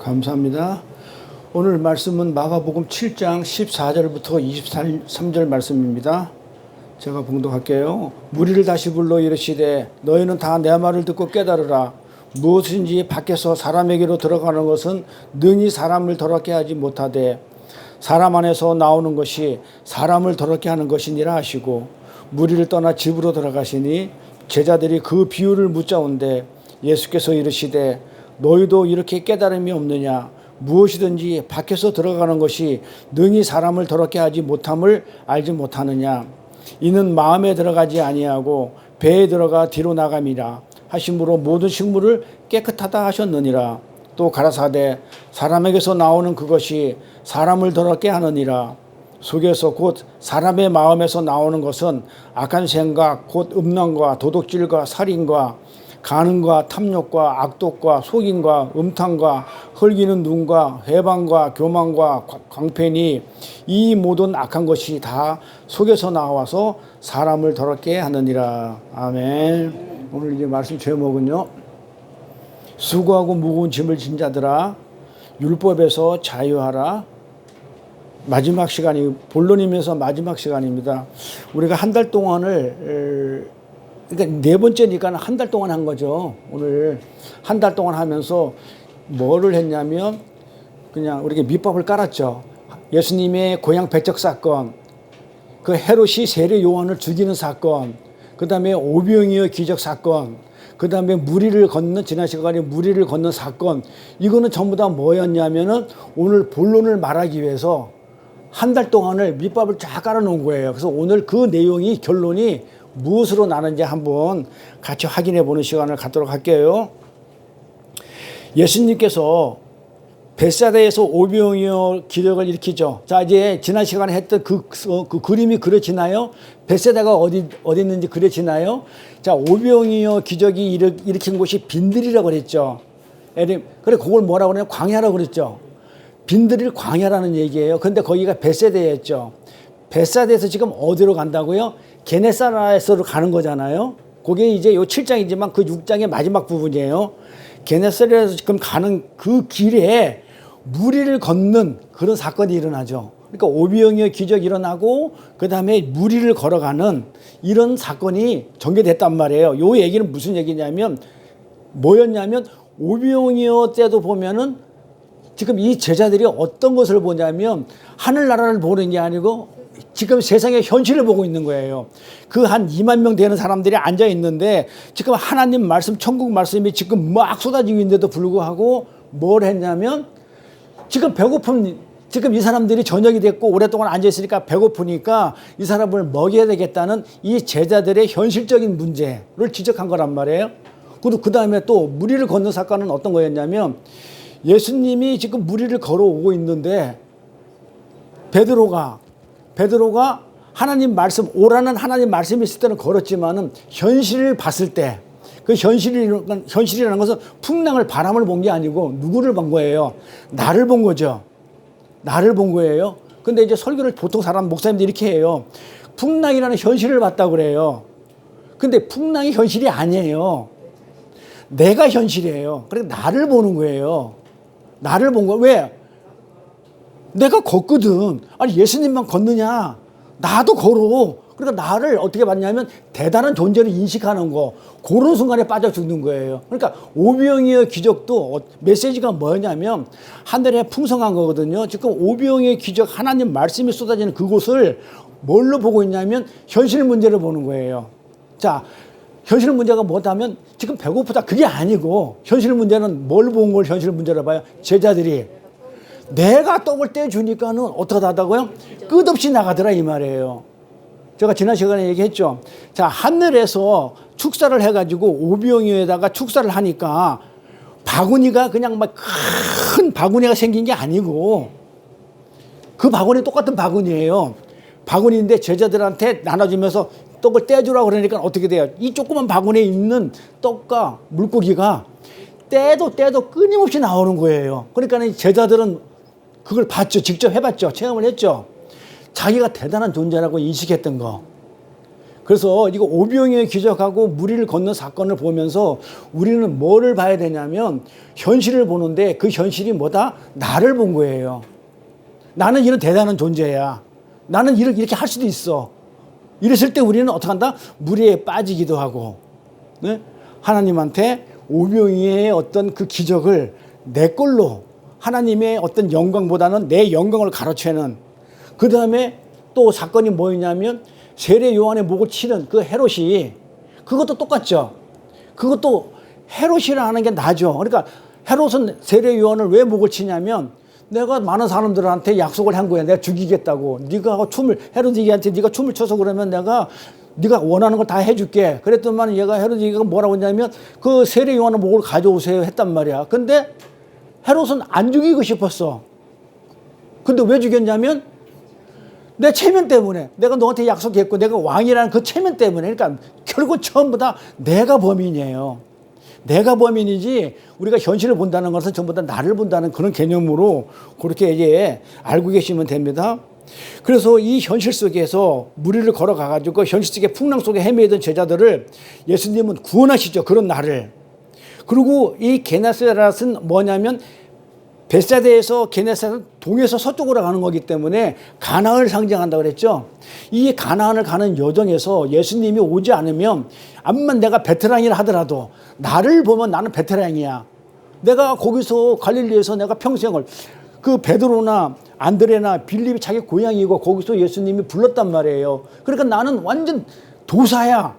감사합니다. 오늘 말씀은 마가복음 7장 14절부터 23절 말씀입니다. 제가 봉독할게요. 무리를 다시 불러 이르시되 너희는 다 내 말을 듣고 깨달으라. 무엇인지 밖에서 사람에게로 들어가는 것은 능히 사람을 더럽게 하지 못하되 사람 안에서 나오는 것이 사람을 더럽게 하는 것이니라 하시고 무리를 떠나 집으로 들어가시니 제자들이 그 비유를 묻자온대 예수께서 이르시되 너희도 이렇게 깨달음이 없느냐? 무엇이든지 밖에서 들어가는 것이 능히 사람을 더럽게 하지 못함을 알지 못하느냐? 이는 마음에 들어가지 아니하고 배에 들어가 뒤로 나감이라 하심으로 모든 식물을 깨끗하다 하셨느니라. 또 가라사대 사람에게서 나오는 그것이 사람을 더럽게 하느니라. 속에서 곧 사람의 마음에서 나오는 것은 악한 생각 곧 음란과 도둑질과 살인과 간음과 탐욕과 악독과 속임과 음탕과 헐기는 눈과 회방과 교만과 광패니 이 모든 악한 것이 다 속에서 나와서 사람을 더럽게 하느니라. 아멘. 오늘 이제 말씀 제목은요, 수고하고 무거운 짐을 진 자들아 율법에서 자유하라. 마지막 시간이 본론이면서 마지막 시간입니다. 우리가 한 달 동안을 그러니까 네 번째니까 한 달 동안 한 거죠. 오늘 한 달 동안 하면서 뭐를 했냐면 그냥 우리가 밑밥을 깔았죠. 예수님의 고향 배척 사건, 그 헤롯이 세례 요한을 죽이는 사건, 그 다음에 오병이어 기적 사건, 그 다음에 무리를 걷는, 지난 시간에 무리를 걷는 사건, 이거는 전부 다 뭐였냐면은 오늘 본론을 말하기 위해서 한 달 동안을 밑밥을 쫙 깔아놓은 거예요. 그래서 오늘 그 내용이 결론이 무엇으로 나는지 한번 같이 확인해 보는 시간을 갖도록 할게요. 예수님께서 벳사다에서 오병이어 기적을 일으키죠. 자, 이제 지난 시간에 했던 그 그림이 그려지나요? 벳사다가 어디 있는지 그려지나요? 자, 오병이어 기적이 일으킨 곳이 빈들이라고 그랬죠. 그래, 그걸 뭐라고 그러냐면 광야라고 그랬죠. 빈들이 광야라는 얘기예요. 근데 거기가 벳사다였죠. 벳사다에서 지금 어디로 간다고요? 게네사렛으로 가는 거잖아요. 그게 이제 요 7장이지만 그 6장의 마지막 부분이에요. 게네사렛에서 지금 가는 그 길에 무리를 걷는 그런 사건이 일어나죠. 그러니까 오병이어 기적이 일어나고 그 다음에 무리를 걸어가는 이런 사건이 전개됐단 말이에요. 요 얘기는 무슨 얘기냐면 뭐였냐면 오병이어 때도 보면은 지금 이 제자들이 어떤 것을 보냐면 하늘나라를 보는 게 아니고 지금 세상의 현실을 보고 있는 거예요. 그 한 2만 명 되는 사람들이 앉아 있는데 지금 하나님 말씀, 천국 말씀이 지금 막 쏟아지고 있는데도 불구하고 뭘 했냐면 지금 배고픔, 지금 이 사람들이 저녁이 됐고 오랫동안 앉아 있으니까 배고프니까 이 사람을 먹여야 되겠다는 이 제자들의 현실적인 문제를 지적한 거란 말이에요. 그리고 그 다음에 또 무리를 걷는 사건은 어떤 거였냐면 예수님이 지금 무리를 걸어오고 있는데 베드로가 하나님 말씀, 오라는 하나님 말씀이 있을 때는 걸었지만은 현실을 봤을 때 그 현실이라는 것은 풍랑을, 바람을 본 게 아니고 누구를 본 거예요? 나를 본 거죠. 나를 본 거예요. 근데 이제 설교를 보통 사람, 목사님들이 이렇게 해요. 풍랑이라는 현실을 봤다고 그래요. 근데 풍랑이 현실이 아니에요. 내가 현실이에요. 그러니까 나를 보는 거예요. 나를 본 거. 왜? 내가 걷거든. 아니 예수님만 걷느냐? 나도 걸어. 그러니까 나를 어떻게 봤냐면 대단한 존재를 인식하는 거. 그런 순간에 빠져 죽는 거예요. 그러니까 오병이어 기적도 메시지가 뭐냐면 하늘에 풍성한 거거든요. 지금 오병이어 기적, 하나님 말씀이 쏟아지는 그곳을 뭘로 보고 있냐면 현실 문제를 보는 거예요. 자, 현실 문제가 뭐냐면 지금 배고프다 그게 아니고 현실 문제는 뭘 본 걸 현실 문제로 봐요? 제자들이 내가 떡을 떼주니까는 어떻게 하다고요? 끝없이 나가더라 이 말이에요. 제가 지난 시간에 얘기했죠. 자, 하늘에서 축사를 해가지고 오병이어에다가 축사를 하니까 바구니가 그냥 막 큰 바구니가 생긴 게 아니고 그 바구니 똑같은 바구니예요. 바구니인데 제자들한테 나눠주면서 떡을 떼주라고 그러니까 어떻게 돼요? 이 조그만 바구니에 있는 떡과 물고기가 떼도 끊임없이 나오는 거예요. 그러니까 제자들은 그걸 봤죠. 직접 해봤죠. 체험을 했죠. 자기가 대단한 존재라고 인식했던 거. 그래서 이거 오병이어의 기적하고 무리를 걷는 사건을 보면서 우리는 뭐를 봐야 되냐면 현실을 보는데 그 현실이 뭐다? 나를 본 거예요. 나는 이런 대단한 존재야. 나는 이렇게 할 수도 있어. 이랬을 때 우리는 어떻게 한다? 무리에 빠지기도 하고, 네? 하나님한테 오병이어의 어떤 그 기적을 내 걸로 하나님의 어떤 영광보다는 내 영광을 가로채는, 그 다음에 또 사건이 뭐였냐면 세례 요한의 목을 치는 그 헤롯이, 그것도 똑같죠. 그것도 헤롯이라 하는 게 나죠. 그러니까 헤롯은 세례 요한을 왜 목을 치냐면 내가 많은 사람들한테 약속을 한 거야. 내가 죽이겠다고. 네가 헤롯이한테 네가 춤을 춰서 그러면 내가 네가 원하는 걸 다 해줄게. 그랬더만 얘가 헤롯이가 뭐라고 했냐면 그 세례 요한의 목을 가져오세요 했단 말이야. 근데 헤롯은 안 죽이고 싶었어. 근데 왜 죽였냐면 내 체면 때문에, 내가 너한테 약속했고 내가 왕이라는 그 체면 때문에. 그러니까 결국 전부 다 내가 범인이에요. 내가 범인이지 우리가 현실을 본다는 것은 전부 다 나를 본다는 그런 개념으로 그렇게 이제 알고 계시면 됩니다. 그래서 이 현실 속에서 무리를 걸어가가지고 현실 속에 풍랑 속에 헤매던 제자들을 예수님은 구원하시죠. 그런 나를. 그리고 이 게네사렛은 뭐냐면 벳사다에서 게네사렛은 동에서 서쪽으로 가는 거기 때문에 가나안을 상징한다고 그랬죠. 이 가나안을 가는 여정에서 예수님이 오지 않으면 암만 내가 베테랑이라 하더라도 나를 보면 나는 베테랑이야. 내가 거기서 갈릴리에서 내가 평생을 그 베드로나 안드레나 빌립이 자기 고향이고 거기서 예수님이 불렀단 말이에요. 그러니까 나는 완전 도사야.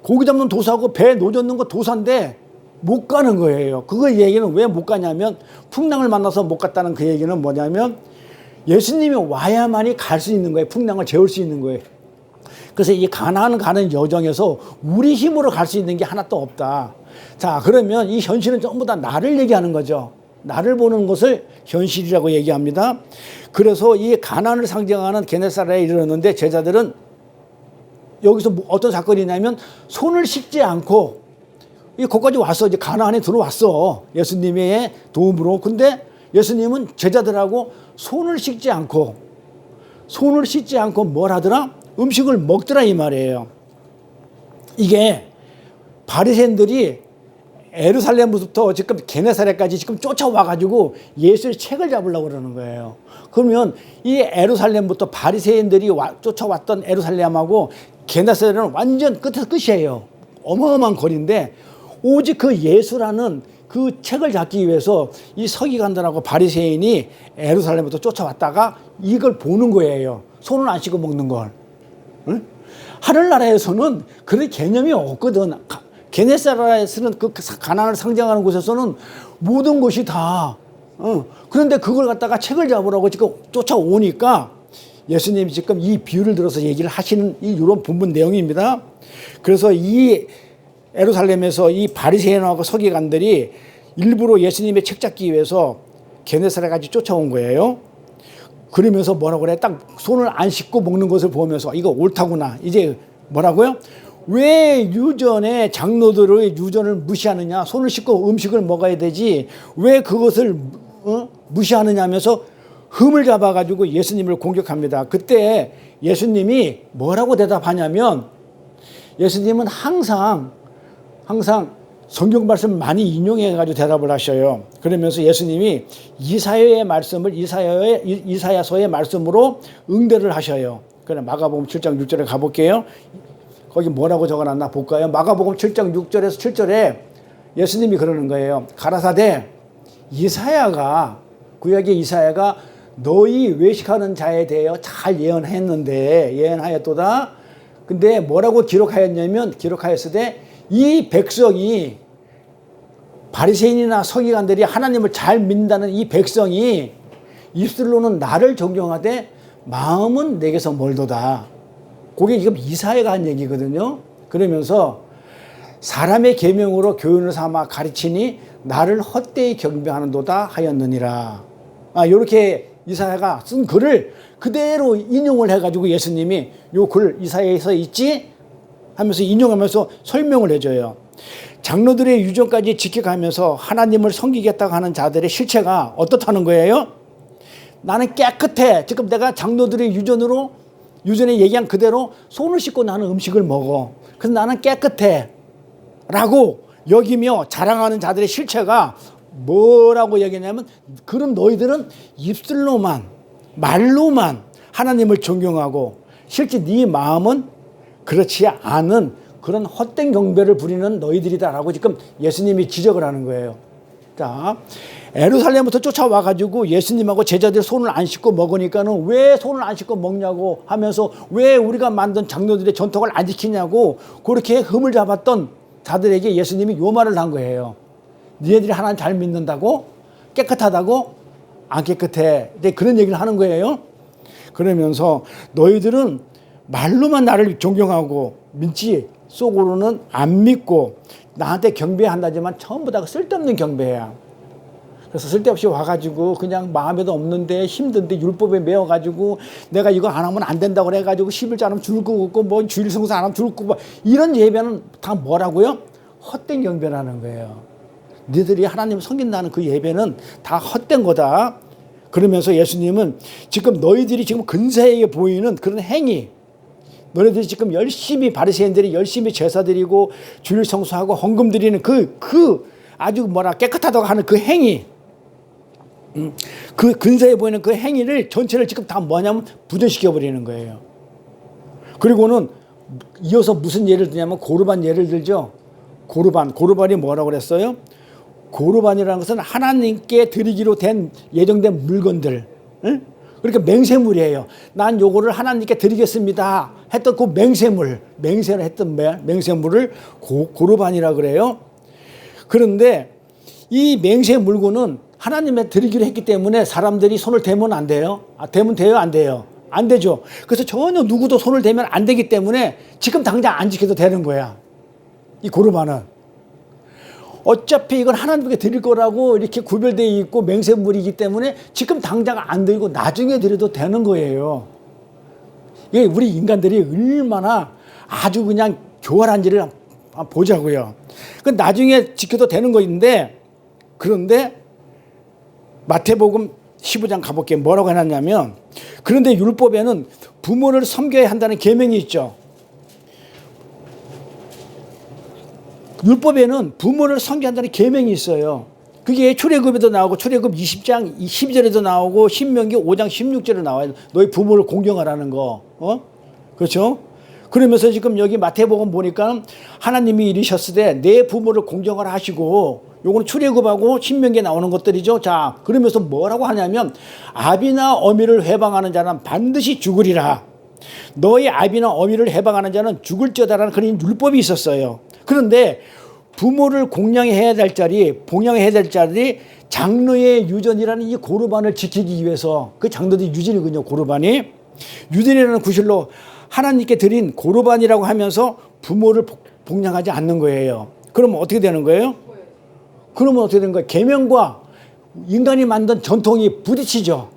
고기 잡는 도사고 배 노젓는 거 도사인데 못 가는 거예요. 그 얘기는 왜 못 가냐면 풍랑을 만나서 못 갔다는 그 얘기는 뭐냐면 예수님이 와야만이 갈 수 있는 거예요. 풍랑을 재울 수 있는 거예요. 그래서 이 가나안 가는 여정에서 우리 힘으로 갈 수 있는 게 하나도 없다. 자, 그러면 이 현실은 전부 다 나를 얘기하는 거죠. 나를 보는 것을 현실이라고 얘기합니다. 그래서 이 가나안을 상징하는 게네사렛에 이르렀는데 제자들은 여기서 어떤 사건이냐면 손을 씻지 않고 거기까지 왔어. 이제 가나안에 들어왔어. 예수님의 도움으로. 근데 예수님은 제자들하고 손을 씻지 않고 뭘 하더라? 음식을 먹더라 이 말이에요. 이게 바리새인들이 예루살렘부터 지금 게네사렛까지 지금 쫓아와가지고 예수의 책을 잡으려고 그러는 거예요. 그러면 이 예루살렘부터 바리새인들이 쫓아왔던 예루살렘하고 게네사렛은 완전 끝에서 끝이에요. 어마어마한 거리인데 오직 그 예수라는 그 책을 잡기 위해서 이 서기관들하고 바리새인이 예루살렘부터 쫓아왔다가 이걸 보는 거예요. 손을 안 씻고 먹는 걸. 응? 하늘나라에서는 그런 개념이 없거든. 게네사렛에서는 그 가나안을 상징하는 곳에서는 모든 것이 다. 그런데 그걸 갖다가 책을 잡으라고 지금 쫓아오니까 예수님이 지금 이 비유를 들어서 얘기를 하시는 이런 본문 내용입니다. 그래서 이 예루살렘에서 이 바리새인하고 서기관들이 일부러 예수님의 책 잡기 위해서 게네사렛까지 쫓아온 거예요. 그러면서 뭐라고 그래? 딱 손을 안 씻고 먹는 것을 보면서 이거 옳다구나. 이제 뭐라고요? 왜 유전의 장로들의 유전을 무시하느냐? 손을 씻고 음식을 먹어야 되지. 왜 그것을 무시하느냐 하면서 흠을 잡아가지고 예수님을 공격합니다. 그때 예수님이 뭐라고 대답하냐면 예수님은 항상 성경 말씀 많이 인용해가지고 대답을 하셔요. 그러면서 예수님이 이사야의 말씀을 이사야서의 말씀으로 응대를 하셔요. 그래 마가복음 7장 6절에 가볼게요. 거기 뭐라고 적어놨나 볼까요? 마가복음 7장 6절에서 7절에 예수님이 그러는 거예요. 가라사대 이사야가 구약의 이사야가 너희 외식하는 자에 대하여 잘 예언하였도다. 근데 뭐라고 기록하였을 때 이 백성이 바리새인이나 서기관들이 하나님을 잘 믿는다는 이 백성이 입술로는 나를 존경하되 마음은 내게서 멀도다. 그게 지금 이사야가 한 얘기거든요. 그러면서 사람의 계명으로 교훈을 삼아 가르치니 나를 헛되이 경배하는도다 하였느니라. 이렇게 이사야가 쓴 글을 그대로 인용을 해가지고 예수님이 요 글 이사야에서 있지? 하면서 인용하면서 설명을 해줘요. 장로들의 유전까지 지켜가면서 하나님을 섬기겠다고 하는 자들의 실체가 어떻다는 거예요? 나는 깨끗해. 지금 내가 장로들의 유전으로 유전에 얘기한 그대로 손을 씻고 나는 음식을 먹어. 그래서 나는 깨끗해. 라고 여기며 자랑하는 자들의 실체가 뭐라고 얘기하냐면, 그럼 너희들은 입술로만, 말로만 하나님을 존경하고 실제 네 마음은 그렇지 않은 그런 헛된 경배를 부리는 너희들이다라고 지금 예수님이 지적을 하는 거예요. 자, 예루살렘부터 쫓아와가지고 예수님하고 제자들이 손을 안 씻고 먹으니까는 왜 손을 안 씻고 먹냐고 하면서 왜 우리가 만든 장로들의 전통을 안 지키냐고 그렇게 흠을 잡았던 자들에게 예수님이 요 말을 한 거예요. 니네들이 하나님 잘 믿는다고? 깨끗하다고? 안 깨끗해. 이제 그런 얘기를 하는 거예요. 그러면서 너희들은 말로만 나를 존경하고 믿지 속으로는 안 믿고 나한테 경배한다지만 전부 다 쓸데없는 경배야. 그래서 쓸데없이 와가지고 그냥 마음에도 없는데 힘든데 율법에 매여가지고 내가 이거 안 하면 안 된다고 그래가지고 11조 안 하면 죽을 거 없고 뭐 주일 성수 안 하면 죽을 거 없고 이런 예배는 다 뭐라고요? 헛된 경배라는 거예요. 너희들이 하나님을 섬긴다는 그 예배는 다 헛된 거다. 그러면서 예수님은 지금 너희들이 지금 근사하게 보이는 그런 행위, 너희들이 지금 열심히 바리새인들이 열심히 제사 드리고 주일 성수하고 헌금 드리는 그 아주 뭐라 깨끗하다고 하는 그 행위, 그 근사해 보이는 그 행위를 전체를 지금 다 뭐냐면 부정시켜 버리는 거예요. 그리고는 이어서 무슨 예를 드냐면 고르반 예를 들죠. 고르반이 뭐라고 그랬어요? 고르반이라는 것은 하나님께 드리기로 된 예정된 물건들, 응? 그러니까 맹세물이에요. 난 요거를 하나님께 드리겠습니다 했던 그 맹세를 했던 맹세물을 고르반이라 그래요. 그런데 이 맹세 물건은 하나님에 드리기로 했기 때문에 사람들이 손을 대면 안 돼요. 대면 돼요, 안 돼요? 안 되죠. 그래서 전혀 누구도 손을 대면 안 되기 때문에 지금 당장 안 지켜도 되는 거야. 이 고르반은. 어차피 이건 하나님께 드릴 거라고 이렇게 구별되어 있고 맹세물이기 때문에 지금 당장 안 드리고 나중에 드려도 되는 거예요. 이게 우리 인간들이 얼마나 아주 그냥 교활한지를 보자고요. 그 나중에 지켜도 되는 거인데, 그런데 마태복음 15장 가볼게요. 뭐라고 해놨냐면, 그런데 율법에는 부모를 섬겨야 한다는 계명이 있죠. 율법에는 부모를 섬겨한다는 계명이 있어요. 그게 출애굽에도 나오고 출애굽 20장 12절에도 나오고 신명기 5장 16절에 나와요. 너희 부모를 공경하라는 거. 그렇죠? 그러면서 지금 여기 마태복음 보니까 하나님이 이르셨을 때 내 부모를 공경을 하시고, 요거는 출애굽하고 신명기에 나오는 것들이죠. 자, 그러면서 뭐라고 하냐면 아비나 어미를 해방하는 자는 반드시 죽으리라. 너희 아비나 어미를 해방하는 자는 죽을지어다라는 그런 율법이 있었어요. 그런데 부모를 공양해야 될 자리, 봉양해야 될 자리, 장로의 유전이라는 이 고르반을 지키기 위해서, 그 장로들이 유전이군요. 고르반이 유전이라는 구실로 하나님께 드린 고르반이라고 하면서 부모를 봉양하지 않는 거예요. 그러면 어떻게 되는 거예요? 그러면 어떻게 되는 거예요? 계명과 인간이 만든 전통이 부딪히죠.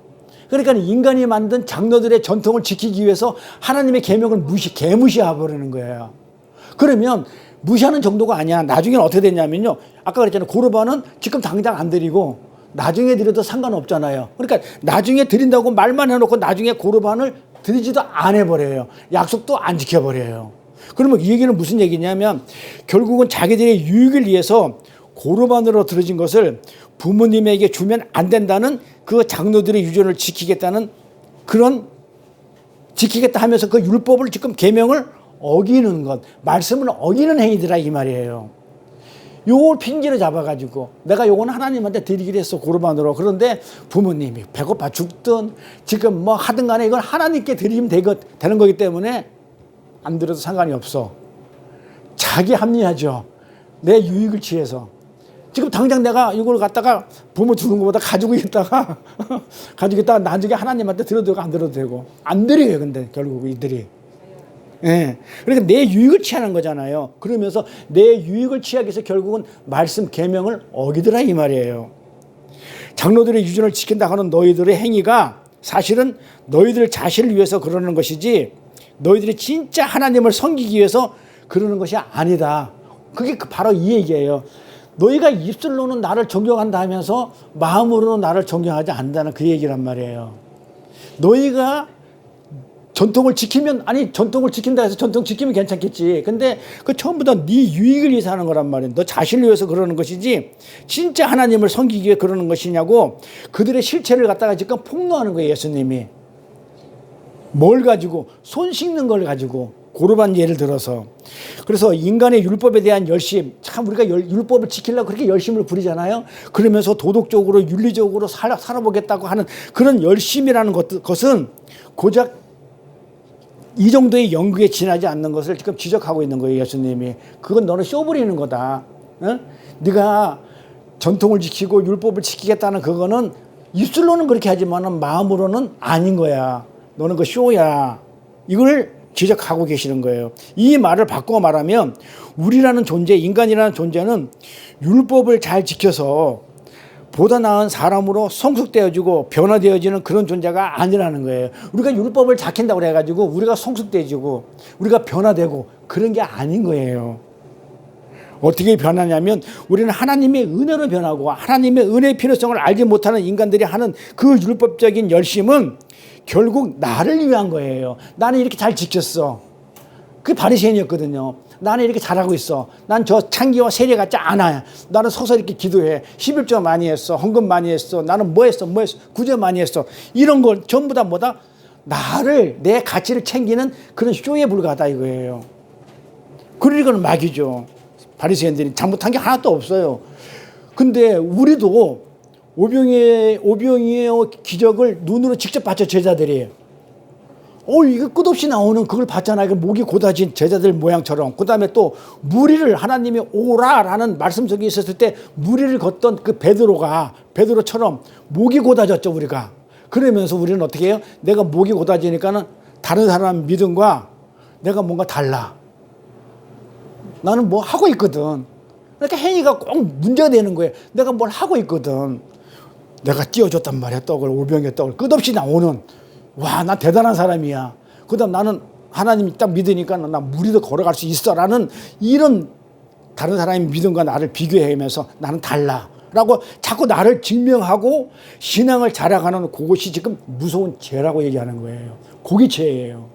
그러니까 인간이 만든 장로들의 전통을 지키기 위해서 하나님의 계명을 개무시해 버리는 거예요. 그러면 무시하는 정도가 아니야. 나중에는 어떻게 됐냐면요. 아까 그랬잖아요. 고르반은 지금 당장 안 드리고 나중에 드려도 상관없잖아요. 그러니까 나중에 드린다고 말만 해놓고 나중에 고르반을 드리지도 안 해버려요. 약속도 안 지켜버려요. 그러면 이 얘기는 무슨 얘기냐면 결국은 자기들의 유익을 위해서 고르반으로 들어진 것을 부모님에게 주면 안 된다는 그 장로들의 유전을 지키겠다는 그런 지키겠다 하면서 그 율법을 지금 계명을 어기는 것, 말씀을 어기는 행위들아 이 말이에요. 요걸 핑계로 잡아가지고 내가 요거는 하나님한테 드리기로 했어 고르반으로. 그런데 부모님이 배고파 죽든 지금 뭐 하든 간에 이건 하나님께 드리면 되는 거기 때문에 안 드려도 상관이 없어. 자기 합리화죠. 내 유익을 취해서. 지금 당장 내가 이걸 갖다가 부모 주는 것보다 가지고 있다가 나중에 하나님한테 드려도 되고 안 드려도 되고 안 드려요. 근데 결국 이들이. 예. 그러니까 내 유익을 취하는 거잖아요. 그러면서 내 유익을 취하기 위해서 결국은 말씀 계명을 어기더라 이 말이에요. 장로들의 유전을 지킨다 하는 너희들의 행위가 사실은 너희들 자신을 위해서 그러는 것이지 너희들이 진짜 하나님을 섬기기 위해서 그러는 것이 아니다. 그게 바로 이 얘기예요. 너희가 입술로는 나를 존경한다 하면서 마음으로는 나를 존경하지 않는다는 그 얘기란 말이에요. 너희가 전통을 지키면, 아니 전통을 지킨다 해서 전통 지키면 괜찮겠지. 근데 그 전부 다 네 유익을 위해서 하는 거란 말이야. 너 자신을 위해서 그러는 것이지 진짜 하나님을 섬기기 위해 그러는 것이냐고. 그들의 실체를 갖다가 지금 폭로하는 거예요, 예수님이. 뭘 가지고? 손 씻는 걸 가지고. 고르반 예를 들어서. 그래서 인간의 율법에 대한 열심, 참 우리가 율법을 지키려고 그렇게 열심을 부리잖아요. 그러면서 도덕적으로 윤리적으로 살아보겠다고 하는 그런 열심이라는 것은 고작 이 정도의 연극에 지나지 않는 것을 지금 지적하고 있는 거예요, 예수님이. 그건 너는 쇼 부리는 거다. 어? 네가 전통을 지키고 율법을 지키겠다는 그거는 입술로는 그렇게 하지만 마음으로는 아닌 거야. 너는 그 쇼야. 이걸 지적하고 계시는 거예요. 이 말을 바꿔 말하면 우리라는 존재, 인간이라는 존재는 율법을 잘 지켜서 보다 나은 사람으로 성숙되어지고 변화되어지는 그런 존재가 아니라는 거예요. 우리가 율법을 지킨다고 그래가지고 우리가 성숙되어지고 우리가 변화되고 그런 게 아닌 거예요. 어떻게 변하냐면 우리는 하나님의 은혜로 변하고 하나님의 은혜의 필요성을 알지 못하는 인간들이 하는 그 율법적인 열심은 결국 나를 위한 거예요. 나는 이렇게 잘 지켰어. 그게 바리새인이었거든요. 나는 이렇게 잘하고 있어. 난 저 창기와 세례 같지 않아. 나는 서서 이렇게 기도해. 11조 많이 했어. 헌금 많이 했어. 나는 뭐 했어. 구제 많이 했어. 이런 걸 전부 다 뭐다? 나를, 내 가치를 챙기는 그런 쇼에 불과하다 이거예요. 그러니까는 마귀죠. 바리새인들이 잘못한 게 하나도 없어요. 근데 우리도 오병이의 기적을 눈으로 직접 봤죠, 제자들이. 이거 끝없이 나오는 그걸 봤잖아요. 그 목이 곧아진 제자들 모양처럼. 그 다음에 또 무리를 하나님이 오라라는 말씀 속에 있었을 때 무리를 걷던 그 베드로처럼 목이 곧아졌죠, 우리가. 그러면서 우리는 어떻게 해요? 내가 목이 곧아지니까는 다른 사람 믿음과 내가 뭔가 달라. 나는 뭐 하고 있거든. 그러니까 행위가 꼭 문제가 되는 거예요. 내가 뭘 하고 있거든. 내가 띄워줬단 말이야, 떡을. 오병이의 떡을 끝없이 나오는. 와, 나 대단한 사람이야. 그 다음 나는 하나님이 딱 믿으니까 나 무리도 걸어갈 수 있어 라는 이런 다른 사람의 믿음과 나를 비교하면서 나는 달라 라고 자꾸 나를 증명하고 신앙을 자랑하는 그것이 지금 무서운 죄라고 얘기하는 거예요. 그게 죄예요.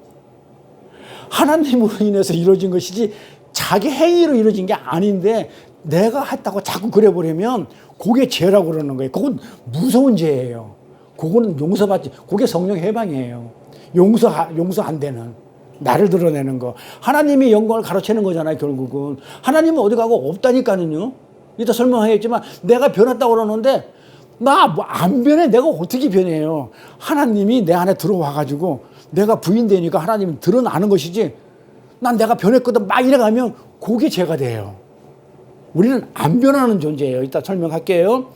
하나님으로 인해서 이루어진 것이지 자기 행위로 이루어진 게 아닌데 내가 했다고 자꾸 그래버리면 그게 죄라고 그러는 거예요. 그건 무서운 죄예요. 그거는 용서받지, 그게 성령 해방이에요. 용서 안 되는, 나를 드러내는 거. 하나님이 영광을 가로채는 거잖아요, 결국은. 하나님은 어디 가고 없다니까는요. 이따 설명하겠지만 내가 변했다고 그러는데 나 뭐 안 변해. 내가 어떻게 변해요. 하나님이 내 안에 들어와가지고 내가 부인되니까 하나님이 드러나는 것이지 난 내가 변했거든 막 이래가면 그게 죄가 돼요. 우리는 안 변하는 존재예요. 이따 설명할게요.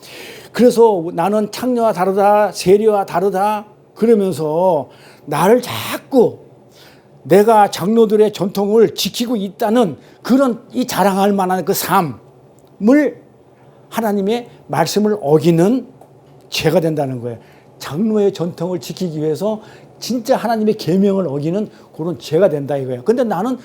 그래서 나는 창녀와 다르다, 세리와 다르다 그러면서 나를 자꾸 내가 장로들의 전통을 지키고 있다는 그런 이 자랑할 만한 그 삶을 하나님의 말씀을 어기는 죄가 된다는 거예요. 장로의 전통을 지키기 위해서 진짜 하나님의 계명을 어기는 그런 죄가 된다 이거예요. 근데 나는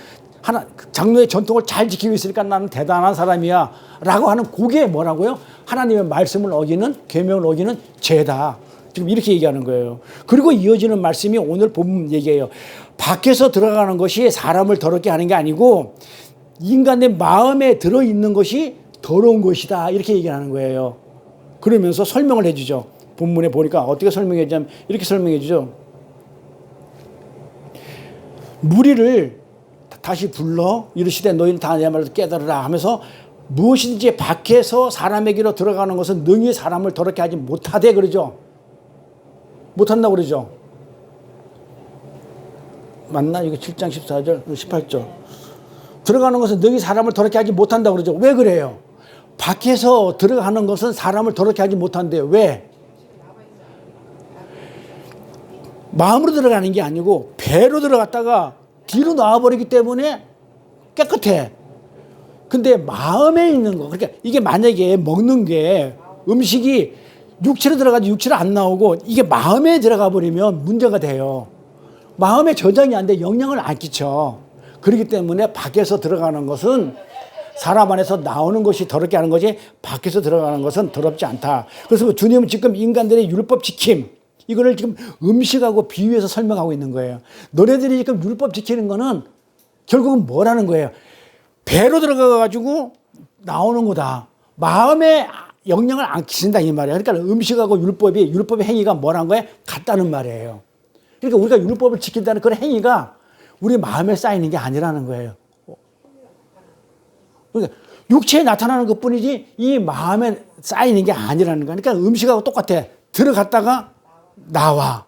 장로의 전통을 잘 지키고 있으니까 나는 대단한 사람이야 라고 하는 그게 뭐라고요? 하나님의 말씀을 어기는, 계명을 어기는 죄다. 지금 이렇게 얘기하는 거예요. 그리고 이어지는 말씀이 오늘 본문 얘기예요. 밖에서 들어가는 것이 사람을 더럽게 하는 게 아니고 인간의 마음에 들어있는 것이 더러운 것이다. 이렇게 얘기하는 거예요. 그러면서 설명을 해주죠. 본문에 보니까 어떻게 설명해 주냐면 이렇게 설명해 주죠. 무리를 다시 불러 이르시되 너희는 다 내 말을 깨달으라 하면서 무엇이든지 밖에서 사람에게로 들어가는 것은 능히 사람을 더럽게 하지 못하되 그러죠. 못한다고 그러죠. 맞나? 이거 7장 14절 18절 들어가는 것은 능히 사람을 더럽게 하지 못한다고 그러죠. 왜 그래요? 밖에서 들어가는 것은 사람을 더럽게 하지 못한대. 왜? 마음으로 들어가는 게 아니고 배로 들어갔다가 뒤로 나와버리기 때문에 깨끗해. 근데 마음에 있는 거, 그러니까 이게 만약에 먹는 게 음식이 육체로 들어가도 육체로 안 나오고 이게 마음에 들어가 버리면 문제가 돼요. 마음에 저장이 안 돼. 영향을 안 끼쳐. 그렇기 때문에 밖에서 들어가는 것은 사람 안에서 나오는 것이 더럽게 하는 거지 밖에서 들어가는 것은 더럽지 않다. 그래서 주님은 지금 인간들의 율법 지킴, 이거를 지금 음식하고 비유해서 설명하고 있는 거예요. 너네들이 지금 율법 지키는 거는 결국은 뭐라는 거예요? 배로 들어가가지고 나오는 거다. 마음에 영향을 안 끼친다 이 말이에요. 그러니까 음식하고 율법의 행위가 뭐라는 거예요? 같다는 말이에요. 그러니까 우리가 율법을 지킨다는 그런 행위가 우리 마음에 쌓이는 게 아니라는 거예요. 그러니까 육체에 나타나는 것 뿐이지 이 마음에 쌓이는 게 아니라는 거예요. 그러니까 음식하고 똑같아. 들어갔다가 나와.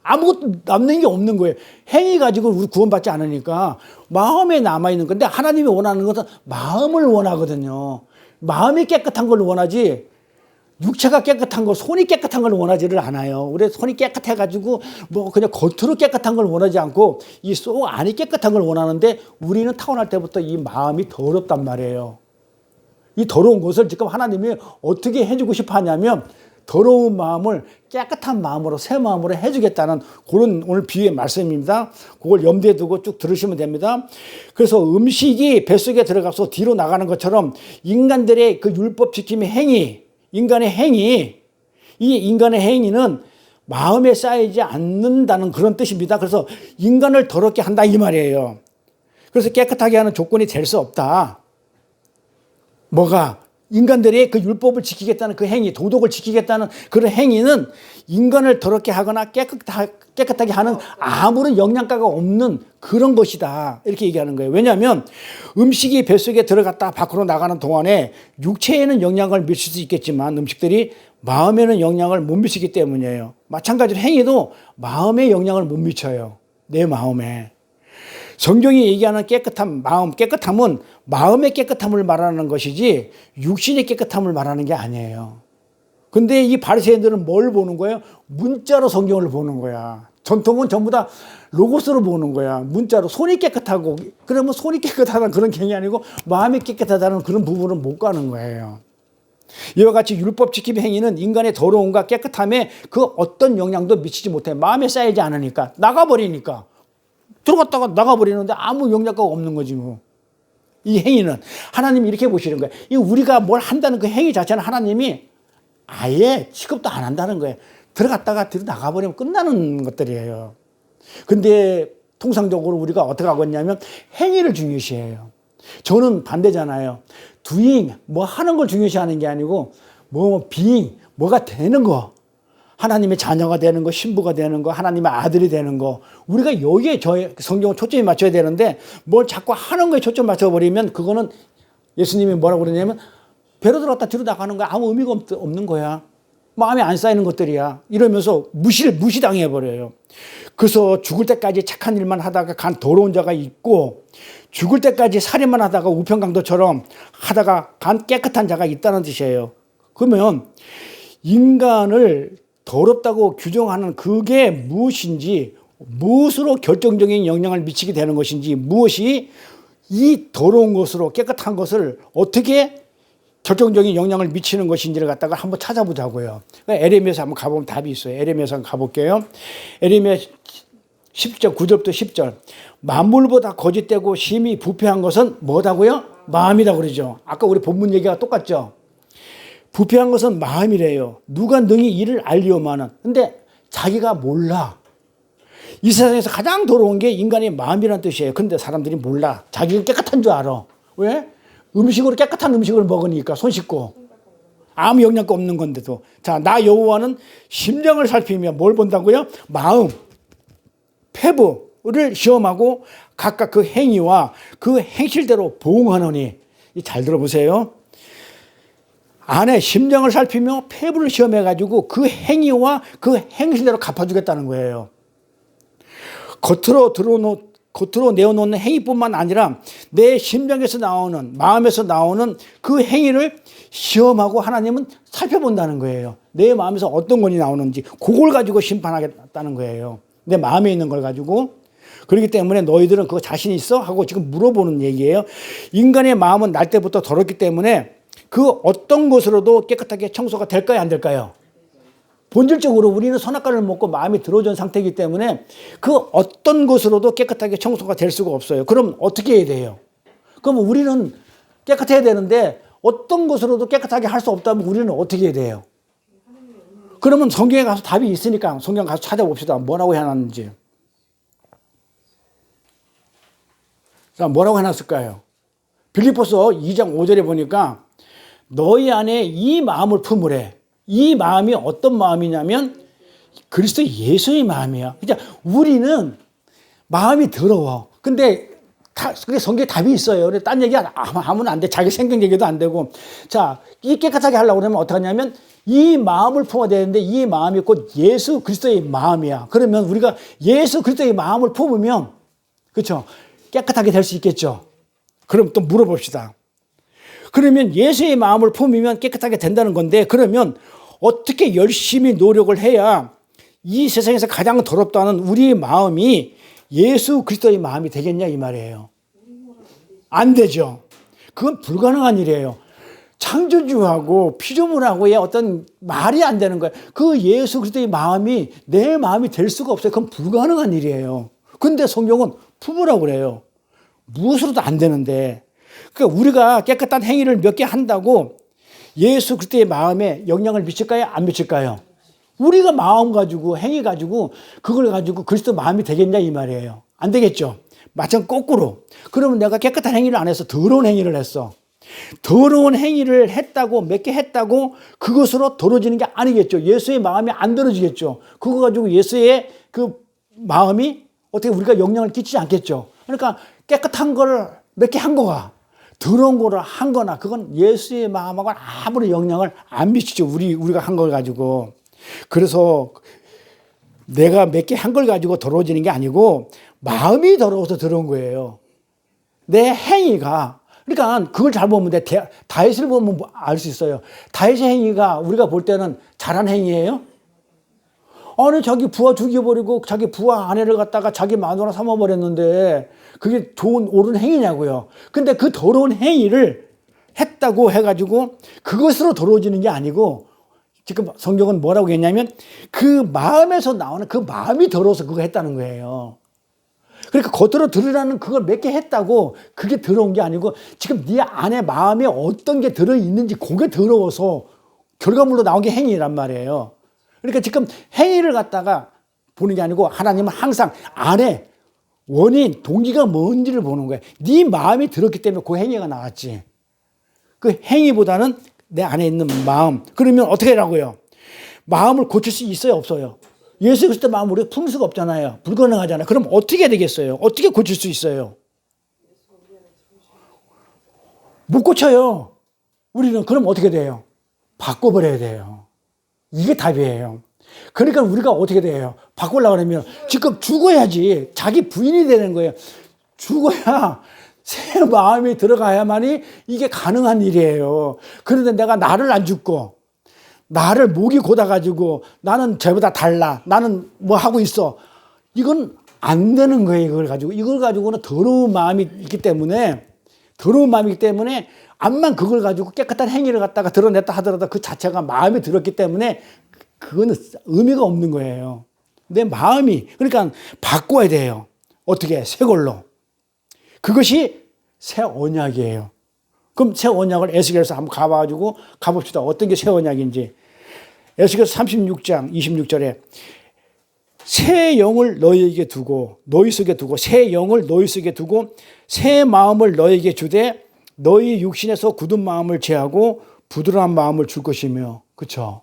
아무것도 남는 게 없는 거예요. 행위 가지고 우리 구원받지 않으니까 마음에 남아있는 건데 하나님이 원하는 것은 마음을 원하거든요. 마음이 깨끗한 걸 원하지 육체가 깨끗한 거, 손이 깨끗한 걸 원하지를 않아요. 우리 손이 깨끗해가지고 뭐 그냥 겉으로 깨끗한 걸 원하지 않고 이 속 안이 깨끗한 걸 원하는데 우리는 타고날 때부터 이 마음이 더럽단 말이에요. 이 더러운 것을 지금 하나님이 어떻게 해주고 싶어 하냐면 더러운 마음을 깨끗한 마음으로 새 마음으로 해주겠다는 그런 오늘 비유의 말씀입니다. 그걸 염두에 두고 쭉 들으시면 됩니다. 그래서 음식이 뱃속에 들어가서 뒤로 나가는 것처럼 인간들의 그 율법 지킴의 행위, 인간의 행위, 이 인간의 행위는 마음에 쌓이지 않는다는 그런 뜻입니다. 그래서 인간을 더럽게 한다 이 말이에요. 그래서 깨끗하게 하는 조건이 될 수 없다. 뭐가? 인간들이 그 율법을 지키겠다는 그 행위, 도덕을 지키겠다는 그런 행위는 인간을 더럽게 하거나 깨끗하게 하는 아무런 영양가가 없는 그런 것이다. 이렇게 얘기하는 거예요. 왜냐하면 음식이 뱃속에 들어갔다 밖으로 나가는 동안에 육체에는 영향을 미칠 수 있겠지만 음식들이 마음에는 영향을 못 미치기 때문이에요. 마찬가지로 행위도 마음에 영향을 못 미쳐요. 내 마음에. 성경이 얘기하는 깨끗한 마음, 깨끗함은 마음의 깨끗함을 말하는 것이지 육신의 깨끗함을 말하는 게 아니에요. 근데 이 바리새인들은 뭘 보는 거예요? 문자로 성경을 보는 거야. 전통은 전부 다 로고스로 보는 거야. 문자로. 손이 깨끗하고 그러면 손이 깨끗하다는 그런 개념이 아니고 마음이 깨끗하다는 그런 부분은 못 가는 거예요. 이와 같이 율법 지킴 행위는 인간의 더러움과 깨끗함에 그 어떤 영향도 미치지 못해. 마음에 쌓이지 않으니까. 나가버리니까. 들어갔다가 나가버리는데 아무 영향가가 없는 거지 뭐. 이 행위는 하나님이 이렇게 보시는 거예요. 이 우리가 뭘 한다는 그 행위 자체는 하나님이 아예 취급도 안 한다는 거예요. 들어갔다가 뒤로 나가버리면 끝나는 것들이에요. 근데 통상적으로 우리가 어떻게 하고 있냐면 행위를 중요시해요. 저는 반대잖아요. doing, 뭐 하는 걸 중요시하는 게 아니고 뭐 being, 뭐가 되는 거. 하나님의 자녀가 되는 거, 신부가 되는 거, 하나님의 아들이 되는 거. 우리가 여기에 성경을 초점이 맞춰야 되는데 뭘 자꾸 하는 거에 초점 맞춰버리면 그거는 예수님이 뭐라고 그러냐면 배로 들어갔다 뒤로 나가는 거야. 아무 의미가 없는 거야. 마음에 안 쌓이는 것들이야. 이러면서 무시당해버려요. 그래서 죽을 때까지 착한 일만 하다가 간 더러운 자가 있고 죽을 때까지 살인만 하다가 우편강도처럼 하다가 간 깨끗한 자가 있다는 뜻이에요. 그러면 인간을 더럽다고 규정하는 그게 무엇인지, 무엇으로 결정적인 영향을 미치게 되는 것인지, 무엇이 이 더러운 것으로 깨끗한 것을 어떻게 결정적인 영향을 미치는 것인지를 갖다가 한번 찾아보자고요. 에레미야서 한번 가보면 답이 있어요. 에레미야서 한번 가볼게요. 에레미야 10절, 9절부터 10절. 만물보다 거짓되고 심히 부패한 것은 뭐다고요? 마음이라고 그러죠. 아까 우리 본문 얘기가 똑같죠. 부패한 것은 마음이래요. 누가 능히 이를 알리오마는. 근데 자기가 몰라. 이 세상에서 가장 더러운 게 인간의 마음이라는 뜻이에요. 근데 사람들이 몰라. 자기가 깨끗한 줄 알아. 왜? 음식으로 깨끗한 음식을 먹으니까 손 씻고. 아무 영양가 없는 건데도. 자, 나 여호와는 심령을 살피며 뭘 본다고요? 마음, 폐부를 시험하고 각각 그 행위와 그 행실대로 보응하노니. 잘 들어보세요. 안에 심령을 살피며 폐부를 시험해가지고 그 행위와 그 행실대로 갚아주겠다는 거예요. 겉으로 내어놓는 행위뿐만 아니라 내 심령에서 나오는, 마음에서 나오는 그 행위를 시험하고 하나님은 살펴본다는 거예요. 내 마음에서 어떤 것이 나오는지 그걸 가지고 심판하겠다는 거예요. 내 마음에 있는 걸 가지고. 그렇기 때문에 너희들은 그거 자신 있어? 하고 지금 물어보는 얘기예요. 인간의 마음은 날 때부터 더럽기 때문에 그 어떤 것으로도 깨끗하게 청소가 될까요? 안 될까요? 본질적으로 우리는 선악과를 먹고 마음이 들어진 상태이기 때문에 그 어떤 것으로도 깨끗하게 청소가 될 수가 없어요. 그럼 어떻게 해야 돼요? 그럼 우리는 깨끗해야 되는데 어떤 것으로도 깨끗하게 할 수 없다면 우리는 어떻게 해야 돼요? 그러면 성경에 가서 답이 있으니까 성경 가서 찾아봅시다. 뭐라고 해놨는지. 자, 뭐라고 해놨을까요? 빌립보서 2장 5절에 보니까 너희 안에 이 마음을 품으래. 이 마음이 어떤 마음이냐면 그리스도 예수의 마음이야. 그러니까 우리는 마음이 더러워. 근데 성경에 답이 있어요. 근데 딴 얘기 하면 안 돼. 자기 생각 얘기도 안 되고. 자, 이 깨끗하게 하려고 그러면 어떻게 하냐면 이 마음을 품어야 되는데 이 마음이 곧 예수 그리스도의 마음이야. 그러면 우리가 예수 그리스도의 마음을 품으면 그렇죠? 깨끗하게 될 수 있겠죠. 그럼 또 물어봅시다. 그러면 예수의 마음을 품으면 깨끗하게 된다는 건데 그러면 어떻게 열심히 노력을 해야 이 세상에서 가장 더럽다는 우리의 마음이 예수 그리스도의 마음이 되겠냐 이 말이에요. 안 되죠. 그건 불가능한 일이에요. 창조주하고 피조물하고의 어떤 말이 안 되는 거예요. 그 예수 그리스도의 마음이 내 마음이 될 수가 없어요. 그건 불가능한 일이에요. 근데 성경은 품으라고 그래요. 무엇으로도 안 되는데. 그러니까 우리가 깨끗한 행위를 몇 개 한다고 예수 그리스도의 마음에 영향을 미칠까요? 안 미칠까요? 우리가 마음 가지고 행위 가지고 그걸 가지고 그리스도 마음이 되겠냐 이 말이에요. 안 되겠죠. 마찬가지 거꾸로. 그러면 내가 깨끗한 행위를 안 해서 더러운 행위를 했어. 더러운 행위를 했다고 몇 개 했다고 그것으로 더러워지는 게 아니겠죠. 예수의 마음이 안 더러지겠죠. 그거 가지고 예수의 그 마음이 어떻게 우리가 영향을 끼치지 않겠죠. 그러니까 깨끗한 걸 몇 개 한 거가 더러운 거를 한 거나 그건 예수의 마음하고는 아무리 영향을 안 미치죠. 우리가 한 걸 가지고. 그래서 내가 몇 개 한 걸 가지고 더러워지는 게 아니고 마음이 더러워서 더러운 거예요. 내 행위가. 그러니까 그걸 잘 보면 돼. 다윗을 보면 알 수 있어요. 다윗의 행위가 우리가 볼 때는 잘한 행위예요? 아니 자기 부하 죽여버리고 자기 부하 아내를 갖다가 자기 마누라 삼아버렸는데 그게 좋은 옳은 행위냐고요. 근데 그 더러운 행위를 했다고 해가지고 그것으로 더러워지는 게 아니고 지금 성경은 뭐라고 했냐면 그 마음에서 나오는 그 마음이 더러워서 그거 했다는 거예요. 그러니까 겉으로 드러나는 그걸 몇 개 했다고 그게 더러운 게 아니고 지금 네 안에 마음에 어떤 게 들어있는지 그게 더러워서 결과물로 나온 게 행위란 말이에요. 그러니까 지금 행위를 갖다가 보는 게 아니고 하나님은 항상 안에 원인, 동기가 뭔지를 보는 거예요. 네 마음이 들었기 때문에 그 행위가 나왔지. 그 행위보다는 내 안에 있는 마음. 그러면 어떻게 하라고요? 마음을 고칠 수 있어요, 없어요? 예수 그리스도 마음을 우리가 품을 수가 없잖아요. 불가능하잖아요. 그럼 어떻게 되겠어요? 어떻게 고칠 수 있어요? 못 고쳐요. 우리는 그럼 어떻게 돼요? 바꿔버려야 돼요. 이게 답이에요. 그러니까 우리가 어떻게 돼요? 바꾸려고 하면 지금 죽어야지. 자기 부인이 되는 거예요. 죽어야 새 마음이 들어가야만이 이게 가능한 일이에요. 그런데 내가 나를 안 죽고 나를 목이 곧아가지고 나는 쟤보다 달라. 나는 뭐 하고 있어. 이건 안 되는 거예요. 이걸 가지고는 더러운 마음이 있기 때문에 암만 그걸 가지고 깨끗한 행위를 갖다가 드러냈다 하더라도 그 자체가 마음에 들었기 때문에 그거는 의미가 없는 거예요. 내 마음이 그러니까 바꿔야 돼요. 어떻게? 새 걸로. 그것이 새 언약이에요. 그럼 새 언약을 에스겔에서 한번 가봅시다. 어떤 게 새 언약인지. 에스겔 36장 26절에 새 영을 너희에게 두고 너희 속에 두고 새 영을 너희 속에 두고 새 마음을 너희에게 주되 너희 육신에서 굳은 마음을 제하고 부드러운 마음을 줄 것이며. 그렇죠?